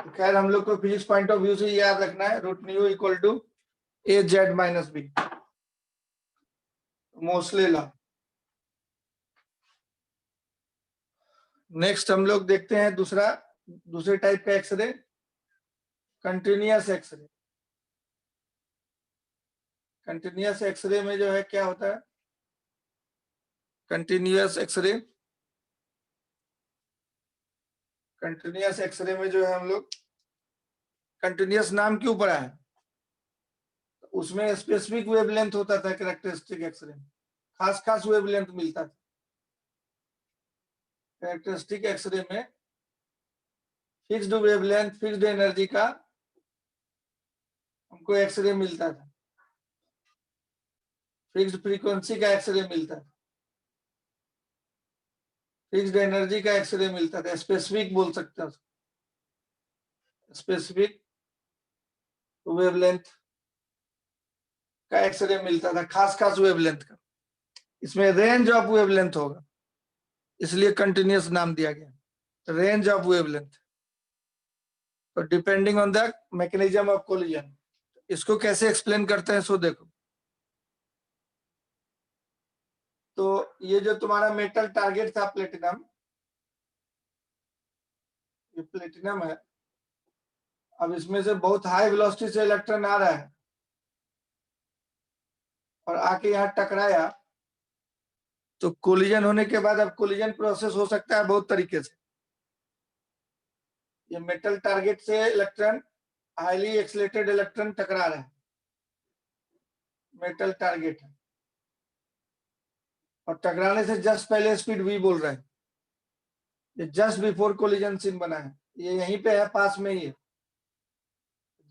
खैर हम लोग को फिजिक्स पॉइंट ऑफ व्यू से याद रखना है root nu equal to A Z minus B, Moseley law. Next हम लोग देखते हैं दूसरे टाइप का X-ray, continuous X-ray. Continuous X-ray में जो है क्या होता है, कंटिन्यूअस एक्सरे में जो है हम लोग, कंटिन्यूअस नाम क्यों पड़ा है, उसमें स्पेसिफिक वेवलेंथ होता था कैरेक्टरिस्टिक एक्सरे में, खास वेवलेंथ मिलता था। कैरेक्टरिस्टिक एक्सरे में फिक्स्ड वेवलेंथ, फिक्स्ड एनर्जी का हमको एक्सरे मिलता था, फिक्स्ड फ्रीक्वेंसी का एक्सरे मिलता था, फिक्स्ड एनर्जी का एक्सरे मिलता था, स्पेसिफिक बोल सकते हैं, स्पेसिफिक वेवलेंथ का एक्सरे मिलता था, खास वेवलेंथ का। इसमें रेंज ऑफ वेवलेंथ होगा, इसलिए कंटिन्यूअस नाम दिया गया, रेंज ऑफ वेवलेंथ। तो depending on the mechanism of collision, इसको कैसे एक्सप्लेन करते हैं सो देखो। तो ये जो तुम्हारा मेटल टारगेट था प्लेटिनम, ये प्लेटिनम है। अब इसमें से बहुत हाई वेलोसिटी से इलेक्ट्रॉन आ रहा है और आके यहाँ टकराया, तो कोलिजन होने के बाद अब कोलिजन प्रोसेस हो सकता है बहुत तरीके से। ये मेटल टारगेट से इलेक्ट्रॉन, हाईली एक्सीलरेटेड इलेक्ट्रॉन टकरा रहा है, मेटल टारगेट है, और टकराने से जस्ट पहले स्पीड v बोल रहा है, ये जस्ट बिफोर कोलिजन सीन बना है, ये यहीं पे है, पास में ही है,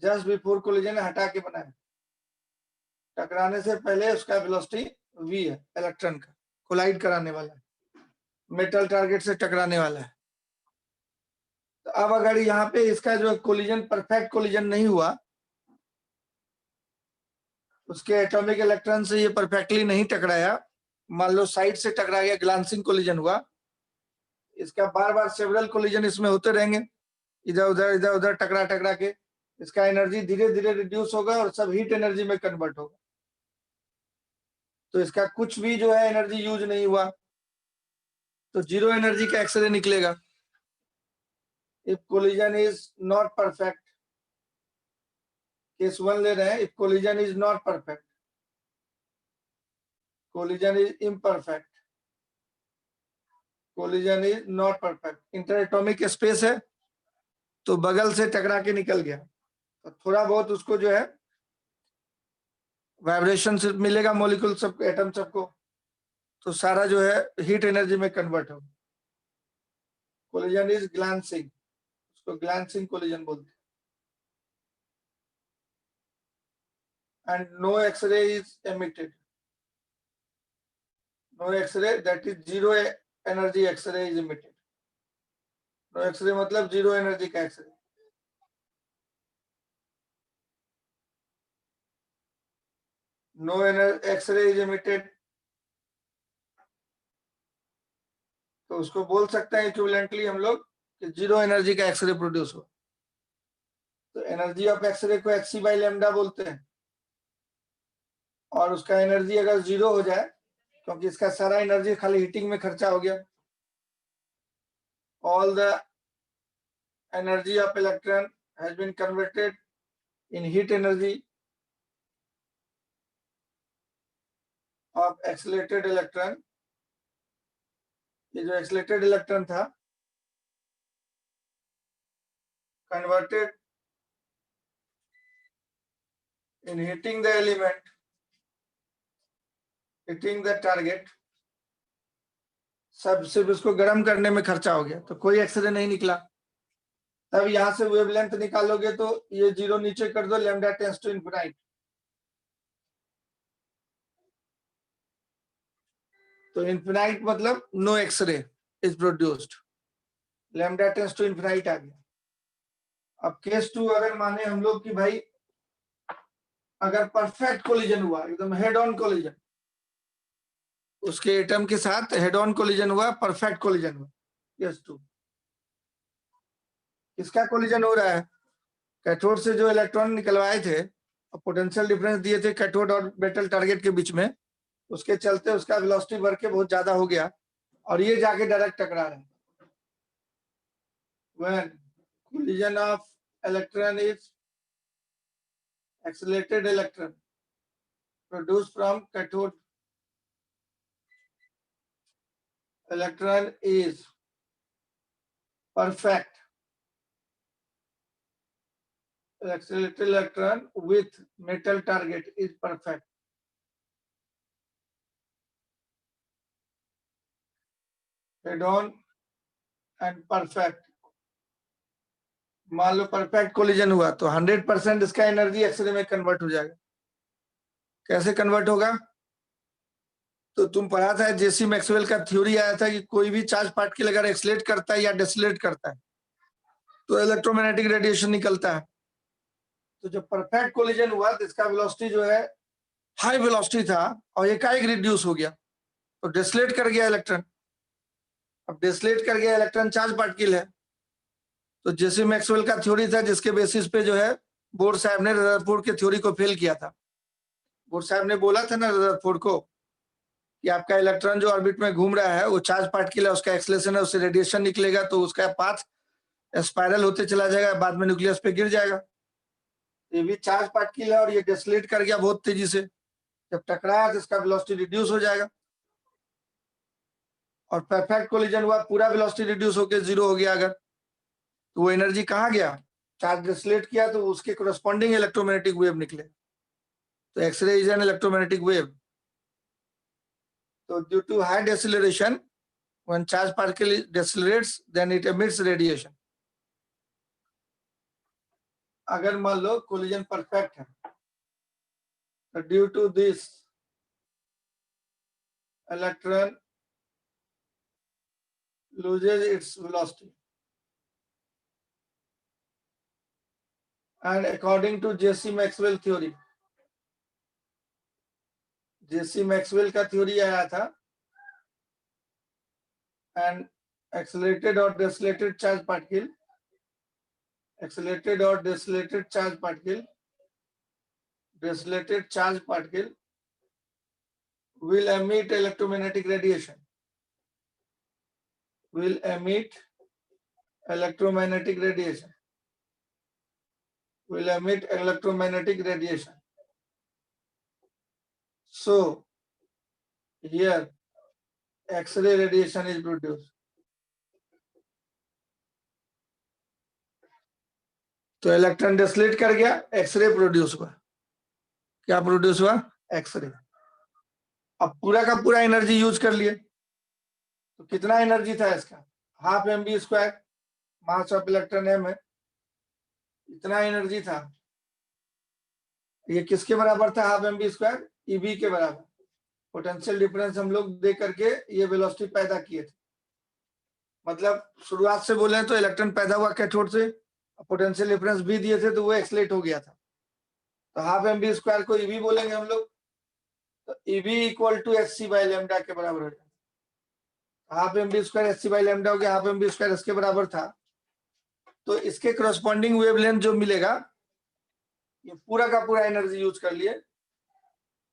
जस्ट बिफोर कोलिजन हटा के बना है, टकराने से पहले उसका वेलोसिटी v है, इलेक्ट्रॉन का कोलाइड कराने वाला है, मेटल टारगेट से टकराने वाला है। तो अब अगर यहाँ पे इसका जो कोलिजन परफेक्ट कोलिजन नहीं हुआ, उसके एटॉमिक इलेक्ट्रॉन से ये परफेक्टली नहीं टकराया, मान लो साइड से टकरा गया, ग्लांसिंग कोलिजन हुआ, इसका बार बार सेवरल कोलिजन इसमें होते रहेंगे, इधर उधर टकरा के इसका एनर्जी धीरे धीरे रिड्यूस होगा और सब हीट एनर्जी में कन्वर्ट होगा, तो इसका कुछ भी जो है एनर्जी यूज नहीं हुआ, तो जीरो एनर्जी का एक्सरे निकलेगा। If collision is not perfect, case 1 ले रहे हैं, if collision is not perfect, collision is imperfect, collision is not perfect, inter atomic space है तो बगल से टकरा के निकल गया, तो थोड़ा बहुत उसको जो है वाइब्रेशन से मिलेगा, मॉलिक्यूल सब, एटम सबको, तो सारा जो है हीट एनर्जी में कन्वर्ट होगा। कोलिजन इज ग्लांसिंग, उसको ग्लांसिंग कोलिजन बोलते हैं। And no X-ray is emitted, no X-ray, that is zero energy X-ray is emitted. No X-ray मतलब जीरो एनर्जी का X-ray. No X-ray is emitted, तो उसको बोल सकते हैं इक्विवेलेंटली हम लोग कि जीरो एनर्जी का एक्सरे प्रोड्यूस हो। तो एनर्जी ऑफ एक्सरे को hc बाई लैम्डा बोलते हैं, और उसका एनर्जी अगर जीरो हो जाए, क्योंकि इसका सारा एनर्जी खाली हीटिंग में खर्चा हो गया, all the energy of electron has been converted in heat energy of accelerated electron. ये जो एक्सीलरेटेड इलेक्ट्रॉन था, converted in heating the element, heating the target, सब सिर्फ इसको गर्म करने में खर्चा हो गया, तो कोई एक्सरे नहीं निकला। तब यहां से वेवलेंथ निकालोगे तो ये जीरो नीचे कर दो, लैम्डा टेंड्स टू इनफिनाइट, तो इनफिनाइट मतलब no X-ray is produced, lambda tends to infinite आ गया। अब केस 2 अगर माने हम लोग कि भाई अगर परफेक्ट कोलिजन हुआ, एकदम हेड ऑन कोलिजन, उसके एटम के साथ हेड ऑन कोलिजन हुआ, परफेक्ट कोलिजन हुआ, केस 2, किसका कोलिजन हो रहा है? कैथोड से जो इलेक्ट्रॉन निकलवाए थे और पोटेंशियल डिफरेंस दिए थे कैथोड और मेटल टारगेट के बीच में, उसके चलते उसका वेलोसिटी बढ़ के बहुत ज्यादा हो गया और ये जाके डायरेक्ट टकरा रहे हैं। When collision of electron is accelerated electron produced from cathode electron is perfect. Accelerated electron with metal target is perfect. Head-on and perfect. मान लो परफेक्ट कोलिजन हुआ तो 100% इसका एनर्जी एक्सरे में कन्वर्ट हो जाएगा। कैसे कन्वर्ट होगा? तो तुम पढ़ा था जेसी मैक्सवेल का थ्योरी आया था कि कोई भी चार्ज पार्टिकल अगर एक्सलेट करता है या डिसलेट करता है तो इलेक्ट्रोमैग्नेटिक रेडिएशन निकलता है। तो जब परफेक्ट कोलिजन हुआ तो इसका वेलोसिटी जो है हाई वेलोसिटी था और एकाएक रिड्यूस हो गया तो डिसलेट कर गया इलेक्ट्रॉन। अब डिसलेट कर गया इलेक्ट्रॉन चार्ज पार्टिकल है तो जेसी मैक्सवेल का थ्योरी था जिसके बेसिस पे जो है बोर साहब ने रदरफोर्ड के थ्योरी को फेल किया था। बोर साहब ने बोला था ना रदरफोर्ड को कि आपका इलेक्ट्रॉन जो ऑर्बिट में घूम रहा है वो चार्ज पार्टिकल है, उसका एक्सेलरेशन है, उससे रेडिएशन निकलेगा तो उसका पाथ स्पाइरल होते चला जाएगा, बाद में न्यूक्लियस पे गिर जाएगा। ये भी चार्ज पार्टिकल है और ये डिसलेट कर गया बहुत तेजी से, जब टकराया तो इसका वेलोसिटी रिड्यूस हो जाएगा और परफेक्ट कोलिजन हुआ पूरा वेलोसिटी रिड्यूस होकर जीरो हो गया। अगर तो वो एनर्जी कहाँ गया? चार्ज डिसलेट किया तो उसके कोरस्पॉन्डिंग इलेक्ट्रोमैग्नेटिक वेव निकले। तो X-ray is an electromagnetic wave. तो due to high deceleration when charge particle decelerates then it emits radiation. अगर मान लो कोलिजन परफेक्ट है तो due to this electron loses its velocity and according to J.C. Maxwell theory, J.C. Maxwell का थ्योरी आया था and accelerated or decelerated charge particle, accelerated or decelerated charge particle, decelerated charge particle will emit electromagnetic radiation, will emit electromagnetic radiation, will emit electromagnetic radiation. So here X-ray radiation is produced. तो इलेक्ट्रॉन डिसलेट कर गया, एक्सरे प्रोड्यूस हुआ। क्या प्रोड्यूस हुआ? एक्सरे। अब पूरा का पूरा एनर्जी यूज कर लिए तो कितना एनर्जी था इसका? Half mv square, mass of electron m है, इतना एनर्जी था। ये किसके बराबर था? हाफ mv स्क्वायर ईबी के बराबर। पोटेंशियल डिफरेंस हम लोग दे करके ये वेलोसिटी पैदा किए थे। मतलब शुरुआत से बोले तो इलेक्ट्रॉन पैदा हुआ कैथोड से, पोटेंशियल डिफरेंस भी दिए थे तो वो एक्सलेट हो गया था। तो हाफ mv स्क्वायर को ईबी बोलेंगे हम लोग, तो EB equal to hc by lambda के बराबर हो जाएगा। Half mv square hc by lambda हो गया, हाफ mv स्क्वायर इसके बराबर था। तो इसके करस्पॉन्डिंग वेवलेंथ जो मिलेगा, ये पूरा का पूरा एनर्जी यूज कर लिए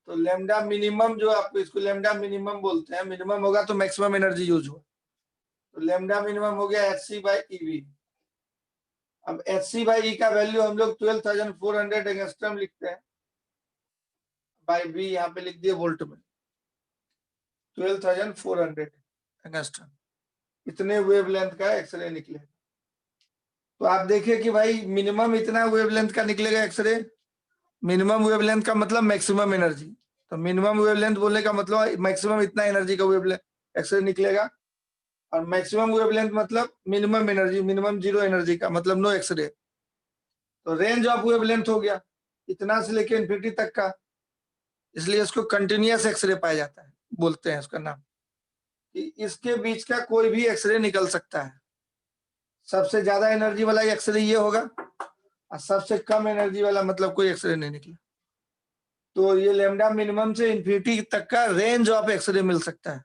तो लैम्डा मिनिमम, जो आपको इसको लैम्डा मिनिमम बोलते हैं, मिनिमम होगा तो मैक्सिमम एनर्जी यूज हुआ। तो लैम्डा मिनिमम हो गया hc बाय ईबी। अब hc बाय ई का वैल्यू हम लोग 12,400 एंगस्ट्रॉम लिखते हैं, बाय बी यहाँ पे लिख दिए वोल्ट में, 12,400 एंगस्ट्रॉम। इतने वेवलेंथ का एक्सरे निकले। तो आप देखिए कि भाई मिनिमम इतना वेवलेंथ का निकलेगा एक्सरे। मिनिमम वेवलेंथ का मतलब मैक्सिमम एनर्जी, तो मिनिमम वेवलेंथ बोलने का मतलब मैक्सिमम इतना एनर्जी का वेवलेंथ एक्सरे निकलेगा, और मैक्सिमम वेवलेंथ मतलब minimum energy, minimum zero energy का मतलब नो एक्सरे। तो रेंज ऑफ वेवलेंथ हो गया इतना से लेके इन्फिनिटी तक का, इसलिए इसको कंटिन्यूअस एक्सरे पाया जाता है, बोलते हैं इसका नाम, कि इसके बीच का कोई भी एक्सरे निकल सकता है। सबसे ज्यादा एनर्जी वाला एक्सरे ये होगा और सबसे कम एनर्जी वाला मतलब कोई एक्सरे नहीं निकला। तो ये लैम्डा मिनिमम से इन्फिनिटी तक का रेंज ऑफ एक्सरे मिल सकता है।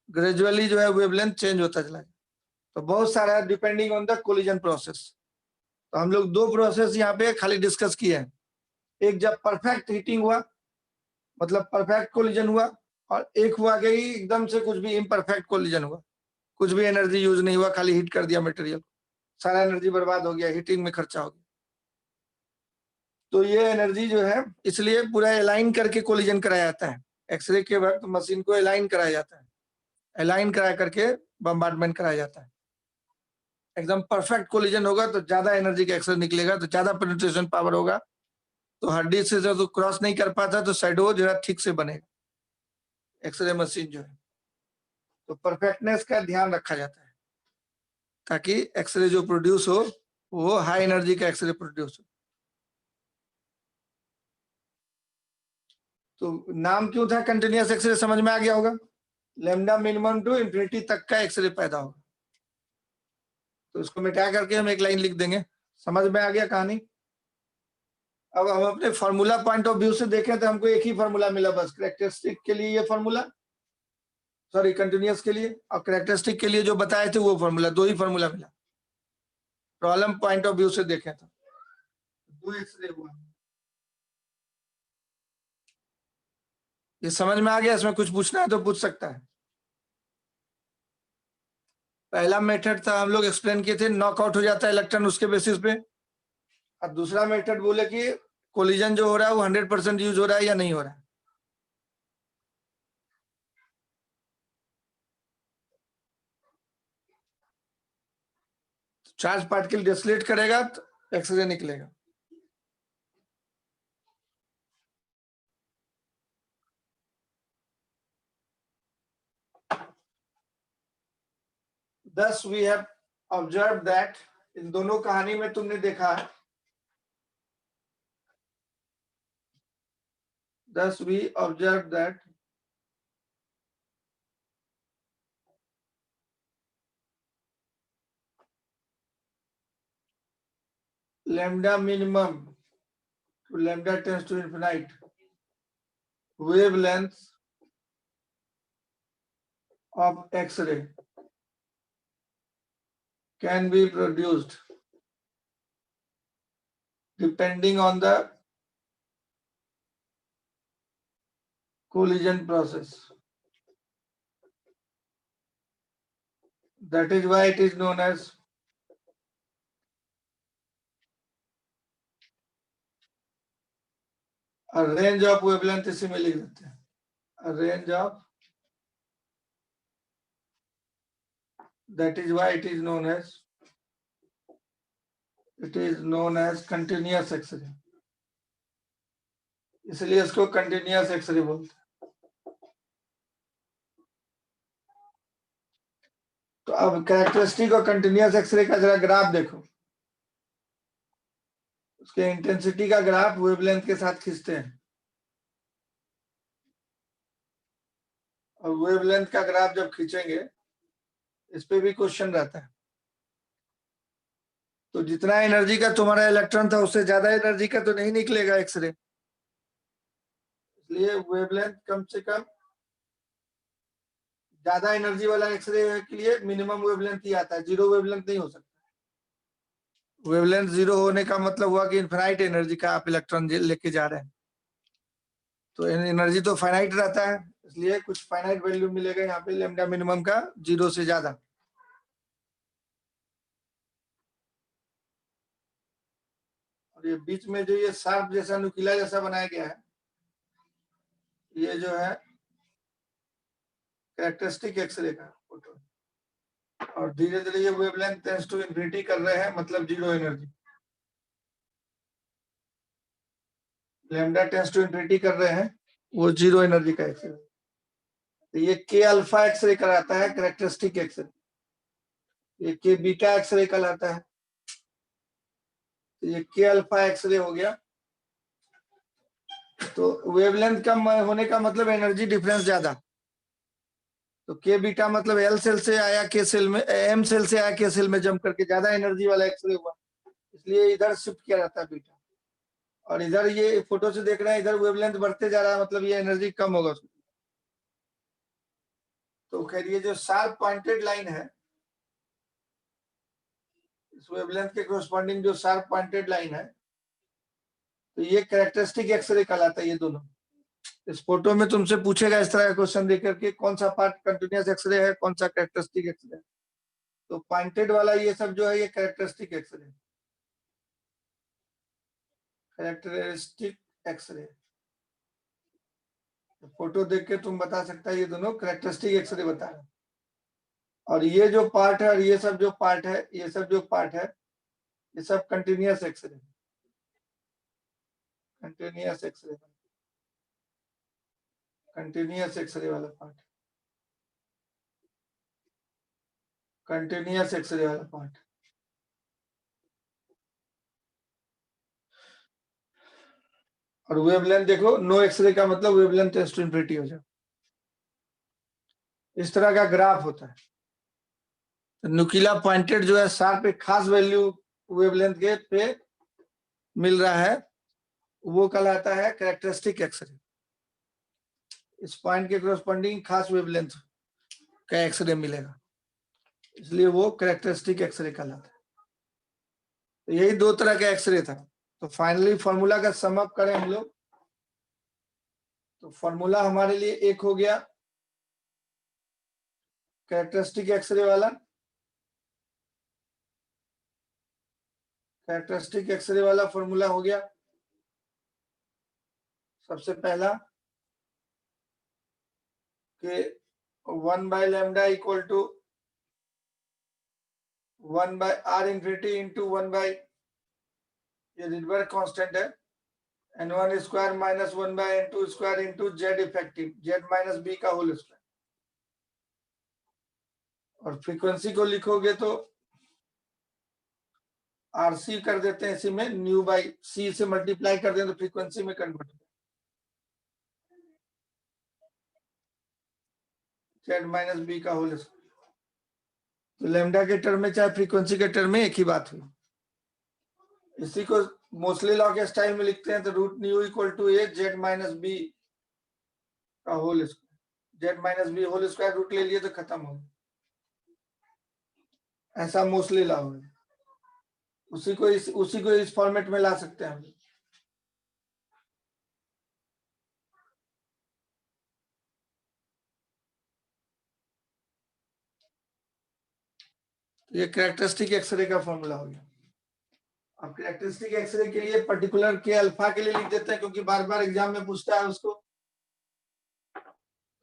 ग्रेजुअली जो है वेवलेंथ चेंज होता चला जाए। तो बहुत सारा depending on the collision process. तो हम लोग दो प्रोसेस यहाँ पे खाली डिस्कस किए हैं। एक जब परफेक्ट हीटिंग हुआ, मतलब परफेक्ट कोलिजन हुआ, और एक हुआ कि एकदम से कुछ भी इम्परफेक्ट कोलिजन हुआ, कुछ भी एनर्जी यूज नहीं हुआ, खाली हीट कर दिया मटेरियल, सारा एनर्जी बर्बाद हो गया, हीटिंग में खर्चा हो गया। तो ये एनर्जी जो है, इसलिए पूरा अलाइन करके कोलिजन कराया जाता है। एक्सरे के वक्त मशीन को अलाइन कराया जाता है, अलाइन करा करके बम्बार्डमेंट कराया जाता है। एकदम परफेक्ट कोलिजन होगा तो ज्यादा एनर्जी का एक्सरे निकलेगा, तो ज्यादा पेनिट्रेशन पावर होगा, तो हड्डी से जो क्रॉस नहीं कर पाता तो शैडो जो है ठीक से बनेगा एक्सरे मशीन जो है। तो परफेक्टनेस का ध्यान रखा जाता है ताकि एक्सरे जो प्रोड्यूस हो वो हाई एनर्जी का एक्सरे प्रोड्यूस हो। तो नाम क्यों था कंटिन्यूअस एक्सरे, समझ में आ गया होगा। लैम्डा मिनिमम टू इंफिनिटी तक का एक्सरे पैदा होगा। तो इसको मिटा करके हम एक लाइन लिख देंगे। समझ में आ गया कहानी। अब हम अपने फार्मूला पॉइंट ऑफ व्यू से देखें तो हमको एक ही फार्मूला मिला बस, कैरेक्टरिस्टिक के लिए ये फार्मूला, सॉरी कंटिन्यूअस के लिए, और कैरेक्टरिस्टिक के लिए जो बताए थे वो फार्मूला, दो ही फार्मूला मिला। प्रॉब्लम पॉइंट ऑफ व्यू से देखें तो दो एक्सरे हुआ। ये समझ में आ गया। इसमें कुछ पूछना है तो पूछ सकता है। पहला मेथड था हम लोग एक्सप्लेन किए थे, नॉकआउट हो जाता है इलेक्ट्रॉन उसके बेसिस पे। और दूसरा मेथड बोले कि कोलिजन जो हो रहा है वो 100% यूज हो रहा है या नहीं हो रहा है। चार्ज पार्टिकल डिस्लेट करेगा तो एक्सरे निकलेगा। Thus we have observed that, इन दोनों कहानी में तुमने देखा है, thus we observed that lambda minimum to lambda tends to infinite wavelength of X-ray can be produced depending on the collision process. That is why it is known as a range of wavelength, इसी में लिख देते हैं, a range of, that is why it is known as continuous X-ray, इसलिए इसको कंटिन्यूअस एक्सरे बोलते हैं। तो अब कैरेक्टरिस्टिक और कंटिन्यूअस एक्सरे का जरा ग्राफ देखो। उसके इंटेंसिटी का ग्राफ वेवलेंथ के साथ खींचते हैं, और वेवलेंथ का ग्राफ जब खींचेंगे, इस पे भी क्वेश्चन रहता है। तो जितना एनर्जी का तुम्हारा इलेक्ट्रॉन था उससे ज्यादा एनर्जी का तो नहीं निकलेगा एक्सरे, इसलिए वेवलेंथ कम से कम, ज्यादा एनर्जी वाला एक्सरे के लिए मिनिमम वेवलेंथ ही आता है, जीरो वेवलेंथ नहीं हो सकता। वेवलेंथ जीरो होने का मतलब हुआ कि इनफाइनाइट एनर्जी का आप इलेक्ट्रॉन लेके जा रहे हैं, तो एनर्जी तो फाइनाइट रहता है, इसलिए कुछ फाइनाइट वैल्यू मिलेगा यहाँ पे लैम्डा मिनिमम का, जीरो से ज्यादा। और ये बीच में जो ये शार्प जैसा नुकीला जैसा बनाया गया है, ये जो है कैरेक्टरिस्टिक एक्सरे का फोटो, और धीरे धीरे ये वेवलेंथ टेंड्स टू इंफिनिटी कर रहे हैं, मतलब zero energy, lambda tends to infinity कर रहे हैं, वो जीरो एनर्जी का एक्सरे। तो ये के अल्फा एक्सरे कराता है कैरेक्टरिस्टिक एक्सरे, ये के बीटा एक्सरे कहलाता है। तो ये के अल्फा एक्सरे हो गया। तो वेवलेंथ कम होने का मतलब एनर्जी डिफरेंस ज्यादा। तो के बीटा मतलब एल सेल से आया के सेल में, एम सेल से आया के सेल में जम करके ज्यादा एनर्जी वाला एक्सरे हुआ, इसलिए इधर शिफ्ट किया जाता है बीटा। और इधर ये फोटो से देख रहे हैं, इधर वेवलेंथ बढ़ते जा रहा है, मतलब ये एनर्जी कम होगा। तो खैर ये जो शार्प पॉइंटेड लाइन है, इस वेवलेंथ के कोरस्पॉन्डिंग जो शार्प पॉइंटेड लाइन है, तो ये कैरेक्टरिस्टिक एक्सरे कहलाता है। ये दोनों इस फोटो में तुमसे पूछेगा इस तरह का क्वेश्चन देकर के, कौन सा पार्ट कंटिन्यूअस एक्सरे है, कौन सा कैरेक्टरिस्टिक एक्सरे है। तो पॉइंटेड वाला ये सब जो है ये characteristic X-ray, characteristic X-ray. Photo देख के तुम बता सकता है ये दोनों कैरेक्टरिस्टिक एक्सरे बता रहे हैं। और ये जो पार्ट है और ये सब जो पार्ट है, ये सब जो पार्ट है, ये सब continuous X-ray, continuous X-ray, continuous X-ray वाला पार्ट, कंटिन्यूअस एक्सरे वाला पार्ट। और वेवलेंथ देखो, नो एक्सरे का मतलब वेवलेंथ इंफिनिटी हो जाए। इस तरह का ग्राफ होता है। तो नुकीला पॉइंटेड जो है शार्प एक खास वैल्यू वेवलेंथ के पे मिल रहा है, वो कहलाता है कैरेक्टरिस्टिक एक्सरे। इस पॉइंट के कोरस्पॉन्डिंग खास वेवलेंथ का एक्सरे मिलेगा, इसलिए वो कैरेक्टरिस्टिक एक्सरे कहलाता है। तो यही दो तरह का एक्सरे था। तो फाइनली फॉर्मूला का सम अप करें हम लोग, तो फॉर्मूला हमारे लिए एक हो गया कैरेक्टरिस्टिक एक्सरे वाला। कैरेक्टरिस्टिक एक्सरे वाला फॉर्मूला हो गया सबसे पहला कि 1/λ equal to 1/r infinity into 1/, ये रिडबर्ग कांस्टेंट है, n1 square minus 1/n2 square into Z effective, Z minus B का होल स्क्वायर। और फ्रीक्वेंसी को लिखोगे तो आरसी कर देते हैं इसी में, न्यू बाई सी से मल्टीप्लाई कर दें तो फ्रीक्वेंसी में कन्वर्ट हो जेड माइनस बी का होल स्क्वायर। तो लैम्डा के टर्म में चाहे फ्रीक्वेंसी के टर्म में एक ही बात हुई। इसी को मोस्टली लॉ के स्टाइल में लिखते हैं तो root nu equal to A Z minus B का होल स्क्वायर। Z minus B whole square root ले लिए तो खत्म हो गया, ऐसा मोस्टली लॉ है। उसी को इस फॉर्मेट में ला सकते हैं हम। ये कैरेक्टरिस्टिक एक्सरे का फॉर्मूला हो गया। अब कैरेक्टरिस्टिक एक्सरे के लिए पर्टिकुलर के अल्फा के लिए लिख देते हैं, क्योंकि बार बार एग्जाम में पूछता है उसको।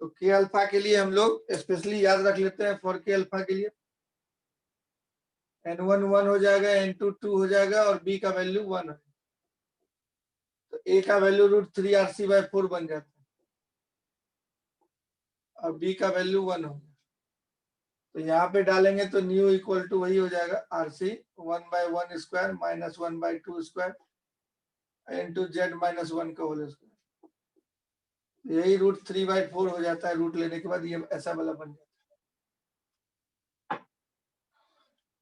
तो के अल्फा के लिए हम लोग स्पेशली याद रख लेते हैं, फॉर के अल्फा के लिए n1 1 हो जाएगा, n2 2 हो जाएगा और b का वैल्यू 1 है। तो a का वैल्यू √3rc/4 बन जाता है और b का वैल्यू 1 हो। तो यहाँ पे डालेंगे तो न्यू इक्वल टू वही हो जाएगा rc 1/1 square minus 1/2 square into Z minus 1 का होल स्क्वायर। यही √3/4 हो जाता है, रूट लेने के बाद ये ऐसा वाला बन जाता है।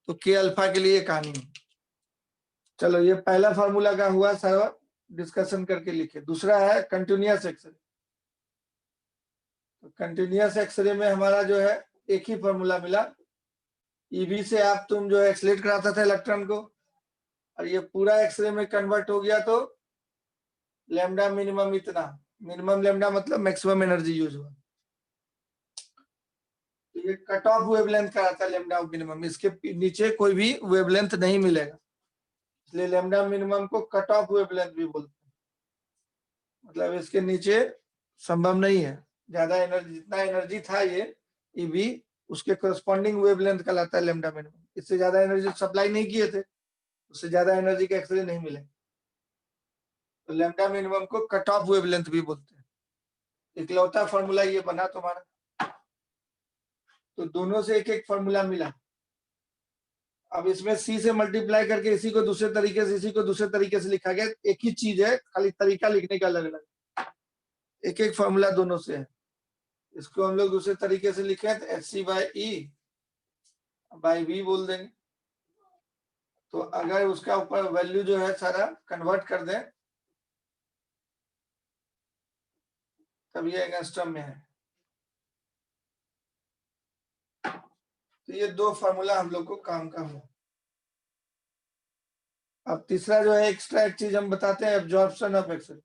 तो के अल्फा के लिए कहानी है। चलो ये पहला फार्मूला का हुआ, सारा डिस्कशन करके लिखे। दूसरा है कंटिन्यूअस एक्सरे। तो कंटिन्यूअस एक्सरे में हमारा जो है एक ही फार्मूला मिला, ईबी से आप तुम जो है एक्सलेट कराता था इलेक्ट्रॉन को, और ये पूरा एक्सरे में कन्वर्ट हो गया तो लैम्डा मिनिमम इतना, मिनिमम लैम्डा मतलब मैक्सिमम एनर्जी यूज हुआ। तो ये कट ऑफ वेवलेंथ का आता है लैम्डा मिनिमम, इसके नीचे कोई भी वेवलेंथ नहीं मिलेगा, इसलिए लैम्डा मिनिमम को कट ऑफ वेवलेंथ भी बोलते हैं। मतलब इसके नीचे संभव नहीं है, ज्यादा एनर्जी, जितना एनर्जी था ये ईबी उसके करस्पॉन्डिंग वेवलेंथ कहलाता है लैम्डा मिनिमम। इससे ज्यादा एनर्जी सप्लाई नहीं किए थे, उससे ज्यादा एनर्जी के एक्सरे नहीं मिले, तो लैम्डा मिनिमम को कट ऑफ वेवलेंथ भी बोलते हैं। इकलौता फॉर्मूला ये बना तुम्हारा। तो दोनों से एक एक फॉर्मूला मिला। अब इसमें सी से मल्टीप्लाई करके इसी को दूसरे तरीके से, इसी को दूसरे तरीके से लिखा गया, एक ही चीज है, खाली तरीका लिखने का अलग अलग। एक एक फॉर्मूला दोनों से है। इसको हम लोग दूसरे तरीके से लिखे तो hc/e/v बोल देंगे। तो अगर उसका ऊपर वैल्यू जो है सारा कन्वर्ट कर दें तब ये एंगस्ट्रम में है। तो ये दो फार्मूला हम लोग को काम का हुआ। अब तीसरा जो है एक्स्ट्रा एक चीज हम बताते हैं, एब्जॉर्प्शन ऑफ एक्सरे।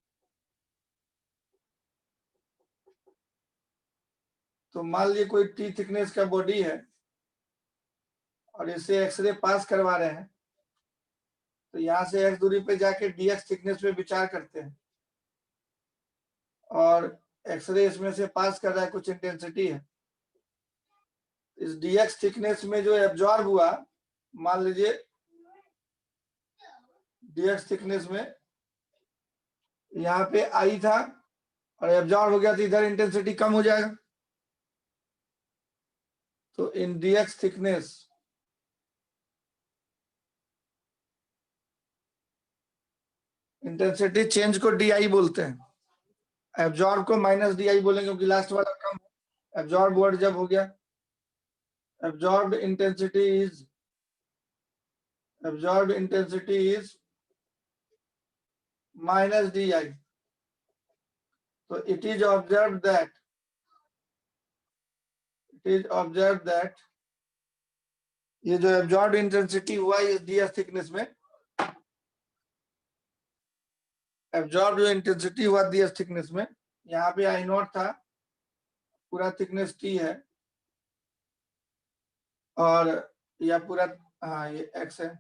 तो मान लीजिए कोई टी थिकनेस का बॉडी है और इसे एक्सरे पास करवा रहे हैं, तो यहाँ से एक्स दूरी पे जाके डीएक्स थिकनेस पे विचार करते हैं और एक्सरे इसमें से पास कर रहा है, कुछ इंटेंसिटी है। इस डीएक्स थिकनेस में जो एब्जॉर्ब हुआ, मान लीजिए डीएक्स थिकनेस में यहाँ पे आई था और एब्जॉर्ब हो गया, तो इधर इंटेंसिटी कम हो जाएगा। तो इन डीएक्स थिकनेस इंटेंसिटी चेंज को डीआई बोलते हैं, एब्जॉर्ब को माइनस डीआई बोलेंगे क्योंकि लास्ट वाला कम है। एब्जॉर्ब वर्ड जब हो गया, absorb intensity is minus di. So it is observed that ये जो absorbed intensity हुआ इस ds thickness में, absorbed जो intensity हुआ ds thickness में, यहाँ पे I नॉट था, पूरा thickness t है और यह पूरा, हाँ ये x है,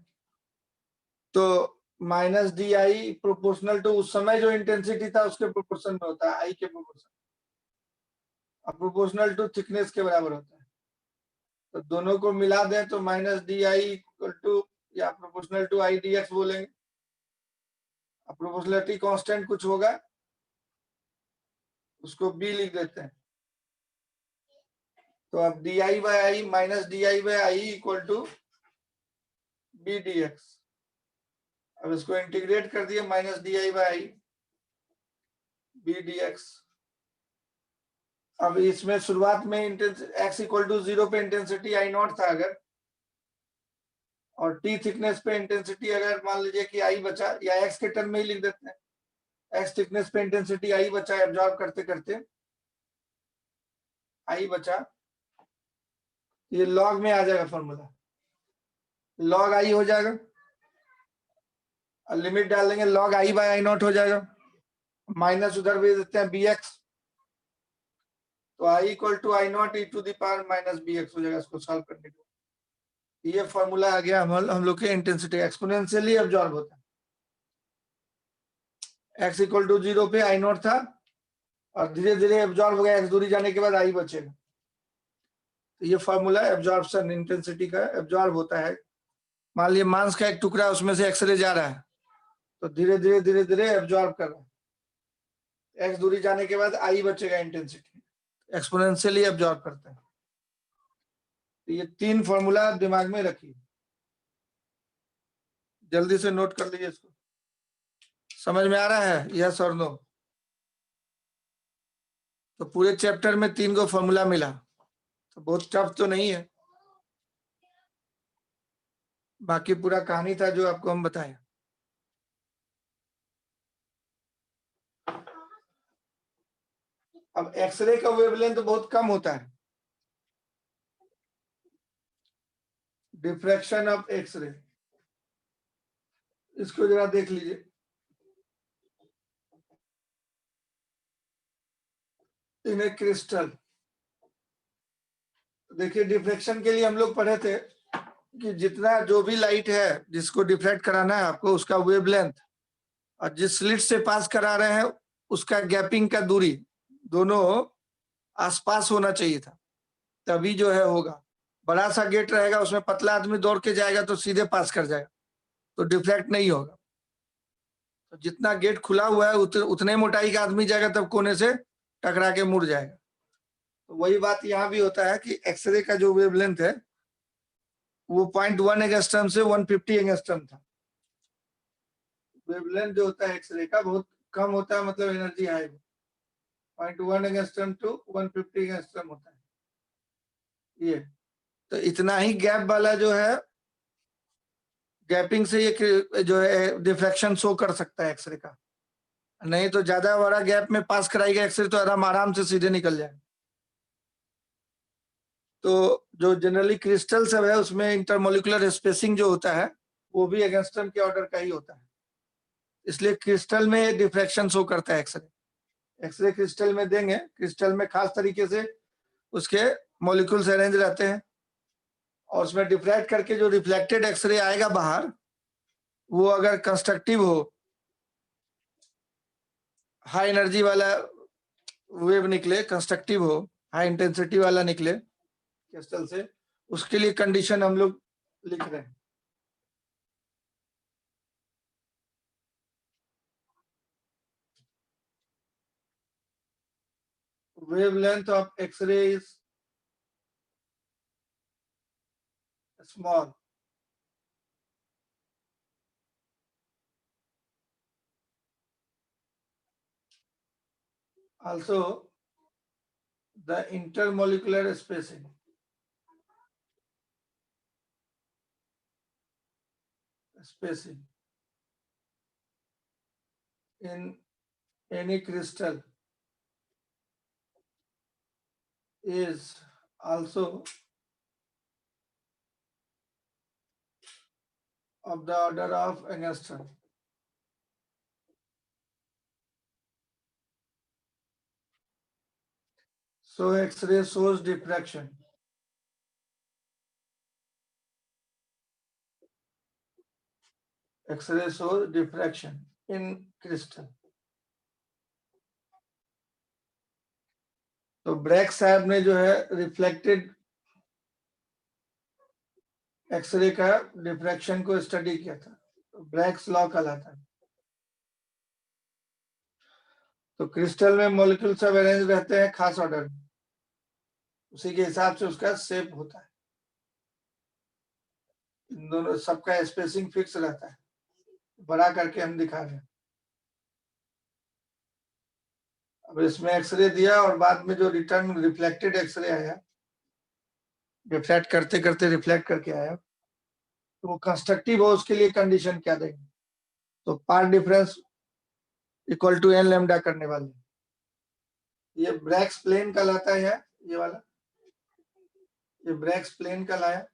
तो minus D I proportional to उस समय जो इंटेंसिटी था उसके प्रोपोर्शन में होता है, आई के प्रोपोर्शन, और प्रोपोर्शनल टू थिकनेस के बराबर होता है। तो दोनों को मिला दें तो minus D I equal to या proportional to I D X बोलेंगे। अब प्रोपोर्शनलिटी कांस्टेंट कुछ होगा, उसको बी लिख देते हैं। तो अब D I by I minus D I by I equal to B D X. अब इसको इंटीग्रेट कर दिए, minus D I by I B D X. अब इसमें शुरुआत में एक्स इक्वल टू 0 पे इंटेंसिटी आई नॉट था अगर, और टी थिकनेस पे इंटेंसिटी अगर मान लीजिए कि आई बचा, या एक्स के टर्म में ही लिख देते हैं, एक्स थिकनेस पे इंटेंसिटी आई बचा, एब्जॉर्ब करते करते आई बचा, ये लॉग में आ जाएगा फॉर्मूला, लॉग आई हो जाएगा, लिमिट डाल देंगे, log I by I naught हो जाएगा, माइनस उधर भेज देते हैं बी एक्स, तो I equal to I naught E to the power minus B X हो जाएगा इसको सॉल्व करने के। ये फॉर्मूला आ गया हम लोग के इंटेंसिटी, एक्सपोनेंशियली एब्जॉर्ब होता है। एक्स इक्वल टू 0 पे आई नॉट था और धीरे धीरे एब्जॉर्ब हो गया, एक्स दूरी जाने के बाद आई बचेगा। तो ये फॉर्मूला एब्जॉर्प्शन इंटेंसिटी का, एब्जॉर्ब होता है। मान लीजिए मांस का एक टुकड़ा, उसमें से एक्सरे जा रहा है, तो धीरे धीरे एब्जॉर्ब कर रहा है, एक्स दूरी जाने के बाद आई बचेगा, इंटेंसिटी एक्सपोनेंशियली एब्जॉर्ब करता है। तो ये 3 फॉर्मूला दिमाग में रखिए, जल्दी से नोट कर लीजिए इसको। समझ में आ रहा है यस और नो? तो पूरे चैप्टर में 3 को फॉर्मूला मिला, तो बहुत टफ तो नहीं है, बाकी पूरा कहानी था जो आपको हम बताए। अब एक्सरे का वेवलेंथ तो बहुत कम होता है, डिफ्रैक्शन ऑफ एक्सरे, इसको जरा देख लीजिए। इन ए क्रिस्टल, देखिए डिफ्रैक्शन के लिए हम लोग पढ़े थे कि जितना जो भी लाइट है जिसको डिफ्रैक्ट कराना है आपको, उसका वेवलेंथ और जिस स्लिट से पास करा रहे हैं उसका गैपिंग का दूरी दोनों आसपास होना चाहिए था, तभी जो है होगा। बड़ा सा गेट रहेगा, उसमें पतला आदमी दौड़ के जाएगा तो सीधे पास कर जाएगा, तो डिफ्रैक्ट नहीं होगा। तो जितना गेट खुला हुआ है उतने मोटाई का आदमी जाएगा, तब कोने से टकरा के मुड़ जाएगा। तो वही बात यहाँ भी होता है कि एक्सरे का जो वेवलेंथ है वो 0.1 एंगस्ट्रम से 150 एंगस्ट्रम था। वेवलेंथ जो होता है एक्सरे का बहुत कम होता है, मतलब energy high, 0.1 angstrom to 150 angstrom होता है ये। तो इतना ही गैप वाला जो है, गैपिंग से ये जो है डिफ्रैक्शन शो कर सकता है एक्सरे का, नहीं तो ज्यादा बड़ा गैप में पास कराएगा एक्सरे तो आराम से सीधे निकल जाए। तो जो जनरली क्रिस्टल सब है उसमें इंटरमोलिकुलर स्पेसिंग जो होता है वो भी एंगस्ट्रम के ऑर्डर का ही होता है। इसलिए क्रिस्टल में डिफ्रैक्शन शो करता है एक्सरे। एक्सरे क्रिस्टल में देंगे, क्रिस्टल में खास तरीके से उसके मॉलिक्यूल्स अरेंज रहते हैं और उसमें डिफ्रैक्ट करके जो रिफ्लेक्टेड एक्सरे आएगा बाहर, वो अगर कंस्ट्रक्टिव हो, हाई एनर्जी वाला वेव निकले, कंस्ट्रक्टिव हो, हाई इंटेंसिटी वाला निकले क्रिस्टल से, उसके लिए कंडीशन हम लोग लिख रहे हैं। wavelength of X-ray is small. Also, the intermolecular spacing. In any crystal is also of the order of angstrom. So X-ray shows diffraction. X-ray shows diffraction in crystal. तो ब्रैक साहब ने जो है रिफ्लेक्टेड एक्सरे का डिफ्रैक्शन को स्टडी किया था, तो ब्रैक्स लॉ कहलाता है। तो क्रिस्टल में मॉलिक्यूल सब अरेंज रहते हैं खास ऑर्डर में, उसी के हिसाब से उसका शेप होता है। इन दोनों सबका स्पेसिंग फिक्स रहता है, बड़ा करके हम दिखा रहे हैं। अब इसमें एक्सरे दिया और बाद में जो रिटर्न रिफ्लेक्टेड एक्सरे आया, रिफ्लेक्ट करते करते रिफ्लेक्ट करके आया, तो वो कंस्ट्रक्टिव हो, उसके लिए कंडीशन क्या देंगे? तो path difference equal to N lambda करने वाले। ये ब्रैक्स प्लेन कहलाता है, ये वाला, ये ब्रैक्स प्लेन कहलाया,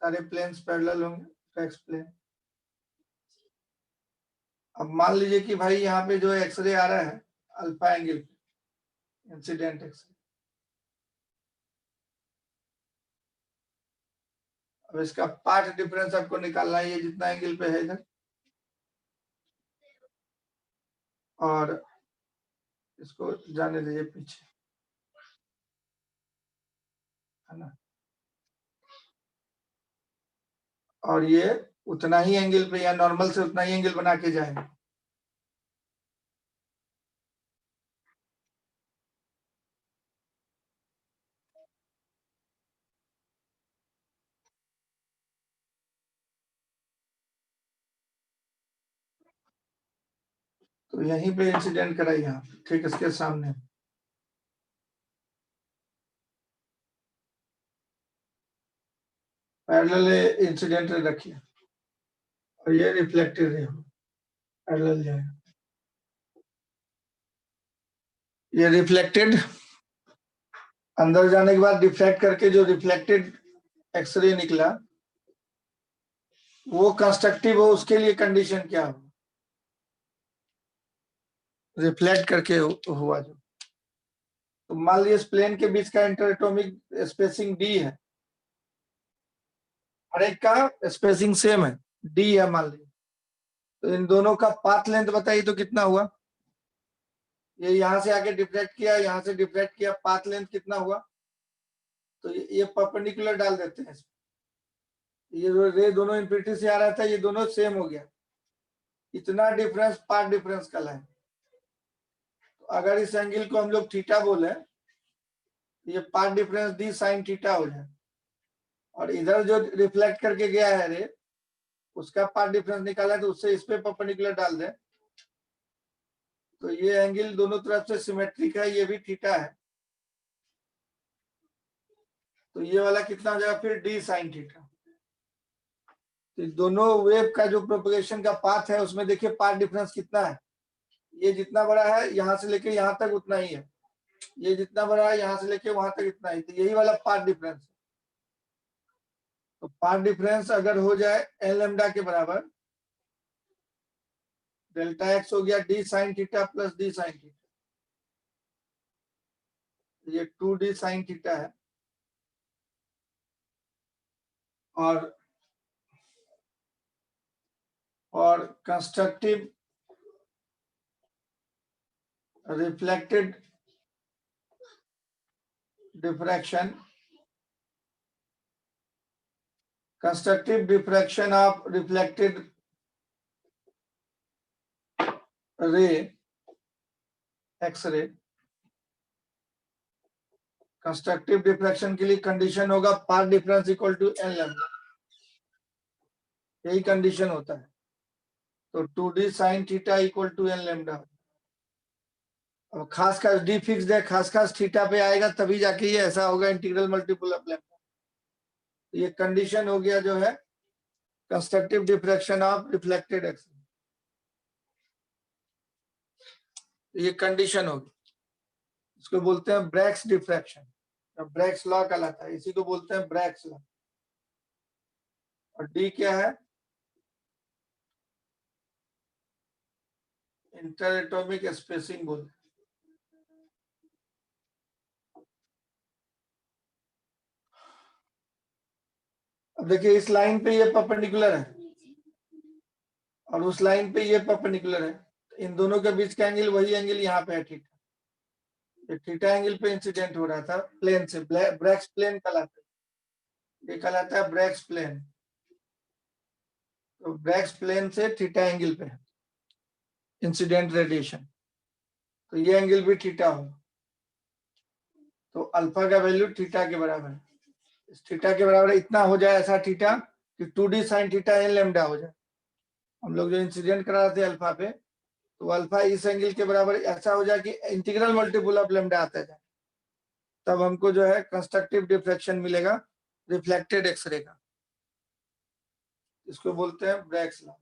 सारे प्लेन्स पैरेलल होंगे, ब्रैक्स प्लेन। अब मान लीजिए कि भाई यहाँ पे जो एक्सरे आ रहा है अल्फा एंगल पे, इंसिडेंट एक्सरे, अब इसका पार्ट डिफरेंस आपको निकालना है, ये जितना एंगल पे है इधर, और इसको जाने दीजिए पीछे, है ना, और ये उतना ही एंगल पे या नॉर्मल से उतना ही एंगल बना के जाएगा। तो यहीं पे इंसिडेंट कराई, यहाँ ठीक इसके सामने पैरेलल इंसिडेंट रखिए और ये रिफ्लेक्टेड है, पैरेलल जाएगा। ये रिफ्लेक्टेड अंदर जाने के बाद डिफ्लेक्ट करके जो रिफ्लेक्टेड एक्सरे निकला, वो कंस्ट्रक्टिव हो, उसके लिए कंडीशन क्या हो? रिफ्लेक्ट करके हुआ जो, तो मान लीजिए इस प्लेन के बीच का इंटरएटॉमिक स्पेसिंग डी है, हर एक का स्पेसिंग सेम है, डी है मान लीजिए, तो इन दोनों का पाथ लेंथ बताइए तो कितना हुआ? ये यहां से आके डिफ्लेक्ट किया, यहां से डिफ्लेक्ट किया, पाथ लेंथ कितना हुआ? तो ये परपेंडिकुलर डाल देते हैं, ये रे दोनों इन्फिनिटी से आ रहा था, ये दोनों सेम हो गया, इतना डिफरेंस पार्ट डिफरेंस कहलाए। तो अगर इस एंगल को हम लोग थीटा बोले, ये path difference D sine theta हो जाए, और इधर जो रिफ्लेक्ट करके गया है रे, उसका पार्ट डिफरेंस निकाला है, तो उससे इस पे परपेंडिकुलर डाल दे, तो ये एंगल दोनों तरफ से सिमेट्रिक है, ये भी थीटा है, तो ये वाला कितना हो जाएगा फिर डी साइन थीटा। तो दोनों वेव का जो प्रोपगेशन का पाथ है, उसमें देखिए पार्ट डिफरेंस कितना है, ये जितना बड़ा है यहां से लेके यहां तक उतना ही है, ये जितना बड़ा है यहां से लेके वहां तक इतना ही, तो यही वाला पार्ट डिफरेंस है। तो पाथ डिफरेंस अगर हो जाए एन लैम्डा के बराबर, डेल्टा एक्स हो गया D sine theta plus D sine theta, ये 2d साइन थीटा है, और constructive reflected diffraction, constructive diffraction of reflected ray, X-ray, constructive diffraction के लिए कंडीशन होगा path difference equal to N lambda, यही कंडीशन होता है। तो 2d sine theta equal to N lambda. अब खास खास डी फिक्स है, खास खास थीटा पे आएगा तभी जाके ये ऐसा होगा इंटीग्रल मल्टीपल ऑफ लैम्डा। ये कंडीशन हो गया जो है constructive diffraction of reflected x, ये कंडीशन होगी, इसको बोलते हैं ब्रैग्स डिफ्रैक्शन, ब्रैग्स लॉ कहलाता है, इसी को बोलते हैं ब्रैग्स लॉ। और डी क्या है, इंटर एटॉमिक स्पेसिंग बोलते हैं। अब देखिए इस लाइन पे ये परपेंडिकुलर है और उस लाइन पे ये परपेंडिकुलर है, इन दोनों के बीच का एंगल वही एंगल यहाँ पे है थीटा, ये थीटा एंगल पे इंसिडेंट हो रहा था प्लेन से, ब्रैग्स प्लेन कहलाता है, ये कहलाता है ब्रैग्स प्लेन। तो ब्रैग्स प्लेन से थीटा एंगल पे है इंसिडेंट रेडिएशन, तो ये एंगल भी थीटा हो, तो अल्फा का वैल्यू थीटा के बराबर है, इस थीटा के बराबर इतना हो जाए ऐसा थीटा कि 2d sine theta N lambda हो जाए। हम लोग जो इंसिडेंट करा रहे थे अल्फा पे, तो अल्फा इस एंगल के बराबर ऐसा हो जाए कि इंटीग्रल मल्टीपल ऑफ लैम्डा आता जाए, तब हमको जो है कंस्ट्रक्टिव डिफ्रैक्शन मिलेगा रिफ्लेक्टेड एक्सरे का, इसको बोलते हैं ब्रैग्स लॉ।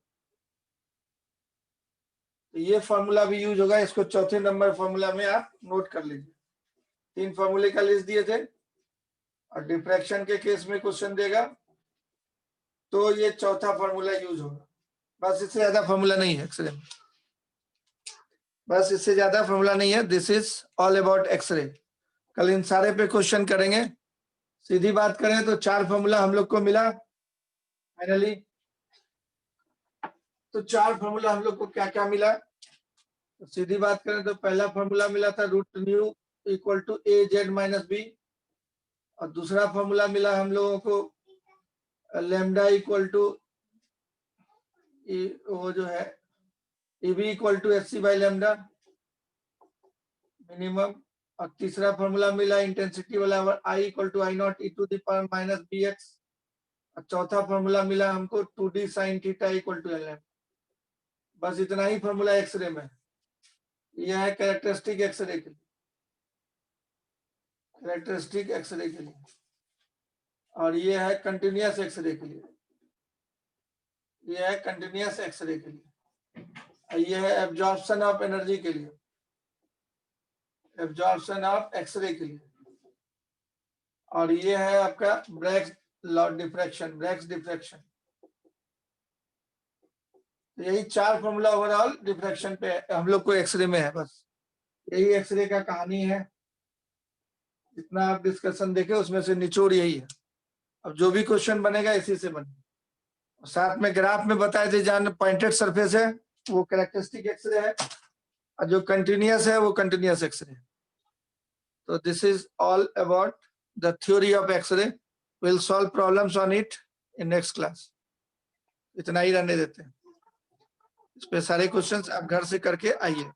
तो ये फॉर्मूला भी यूज होगा, इसको चौथे नंबर फॉर्मूला में आप नोट कर लीजिए। 3 फॉर्मूले का लिस्ट दिए थे और डिफ्रैक्शन के केस में क्वेश्चन देगा तो ये चौथा फॉर्मूला यूज होगा, बस इससे ज्यादा फॉर्मूला नहीं है एक्सरे में, बस इससे ज्यादा फॉर्मूला नहीं है। This is all about X-ray. कल इन सारे पे क्वेश्चन करेंगे। सीधी बात करें तो 4 फॉर्मूला हम लोग को मिला फाइनली। तो 4 फॉर्मूला हम लोग को क्या क्या मिला, तो सीधी बात करें तो पहला फॉर्मूला मिला था root nu equal to A Z minus B, और दूसरा फॉर्मूला मिला हम लोगों को लैम्डा इक्वल टू वो जो है EB equal to H C by lambda minimum, और तीसरा फॉर्मूला मिला इंटेंसिटी वाला I equal to I naught E to the power minus B X, और चौथा फॉर्मूला मिला हमको 2d sine theta equal to L. बस इतना ही फॉर्मूला एक्सरे में। यह है कैरेक्टरिस्टिक एक्सरे के लिए, कैरेक्टरिस्टिक एक्सरे के लिए, और ये है कंटिन्यूअस एक्सरे के लिए, ये है कंटिन्यूअस एक्सरे के लिए, ये है एब्जॉर्प्शन ऑफ एनर्जी के लिए, एब्जॉर्प्शन ऑफ एक्सरे के लिए, और ये है आपका Bragg's law diffraction, Bragg's diffraction. यही 4 फॉर्मूला ओवरऑल डिफ्रैक्शन पे हम लोग को एक्सरे में है, बस यही एक्सरे का कहानी है। जितना आप डिस्कशन देखे उसमें से निचोड़ यही है। अब जो भी क्वेश्चन बनेगा इसी से बनेगा। साथ में ग्राफ में बताए थे जहां पॉइंटेड सरफेस है वो कैरेक्टरिस्टिक एक्सरे है, और जो कंटिन्यूअस है वो कंटिन्यूअस एक्सरे है। तो this is all about the theory of X-ray. Will solve problems on it in next class. इतना ही रहने देते हैं, इस पे सारे क्वेश्चंस आप घर से करके आइए।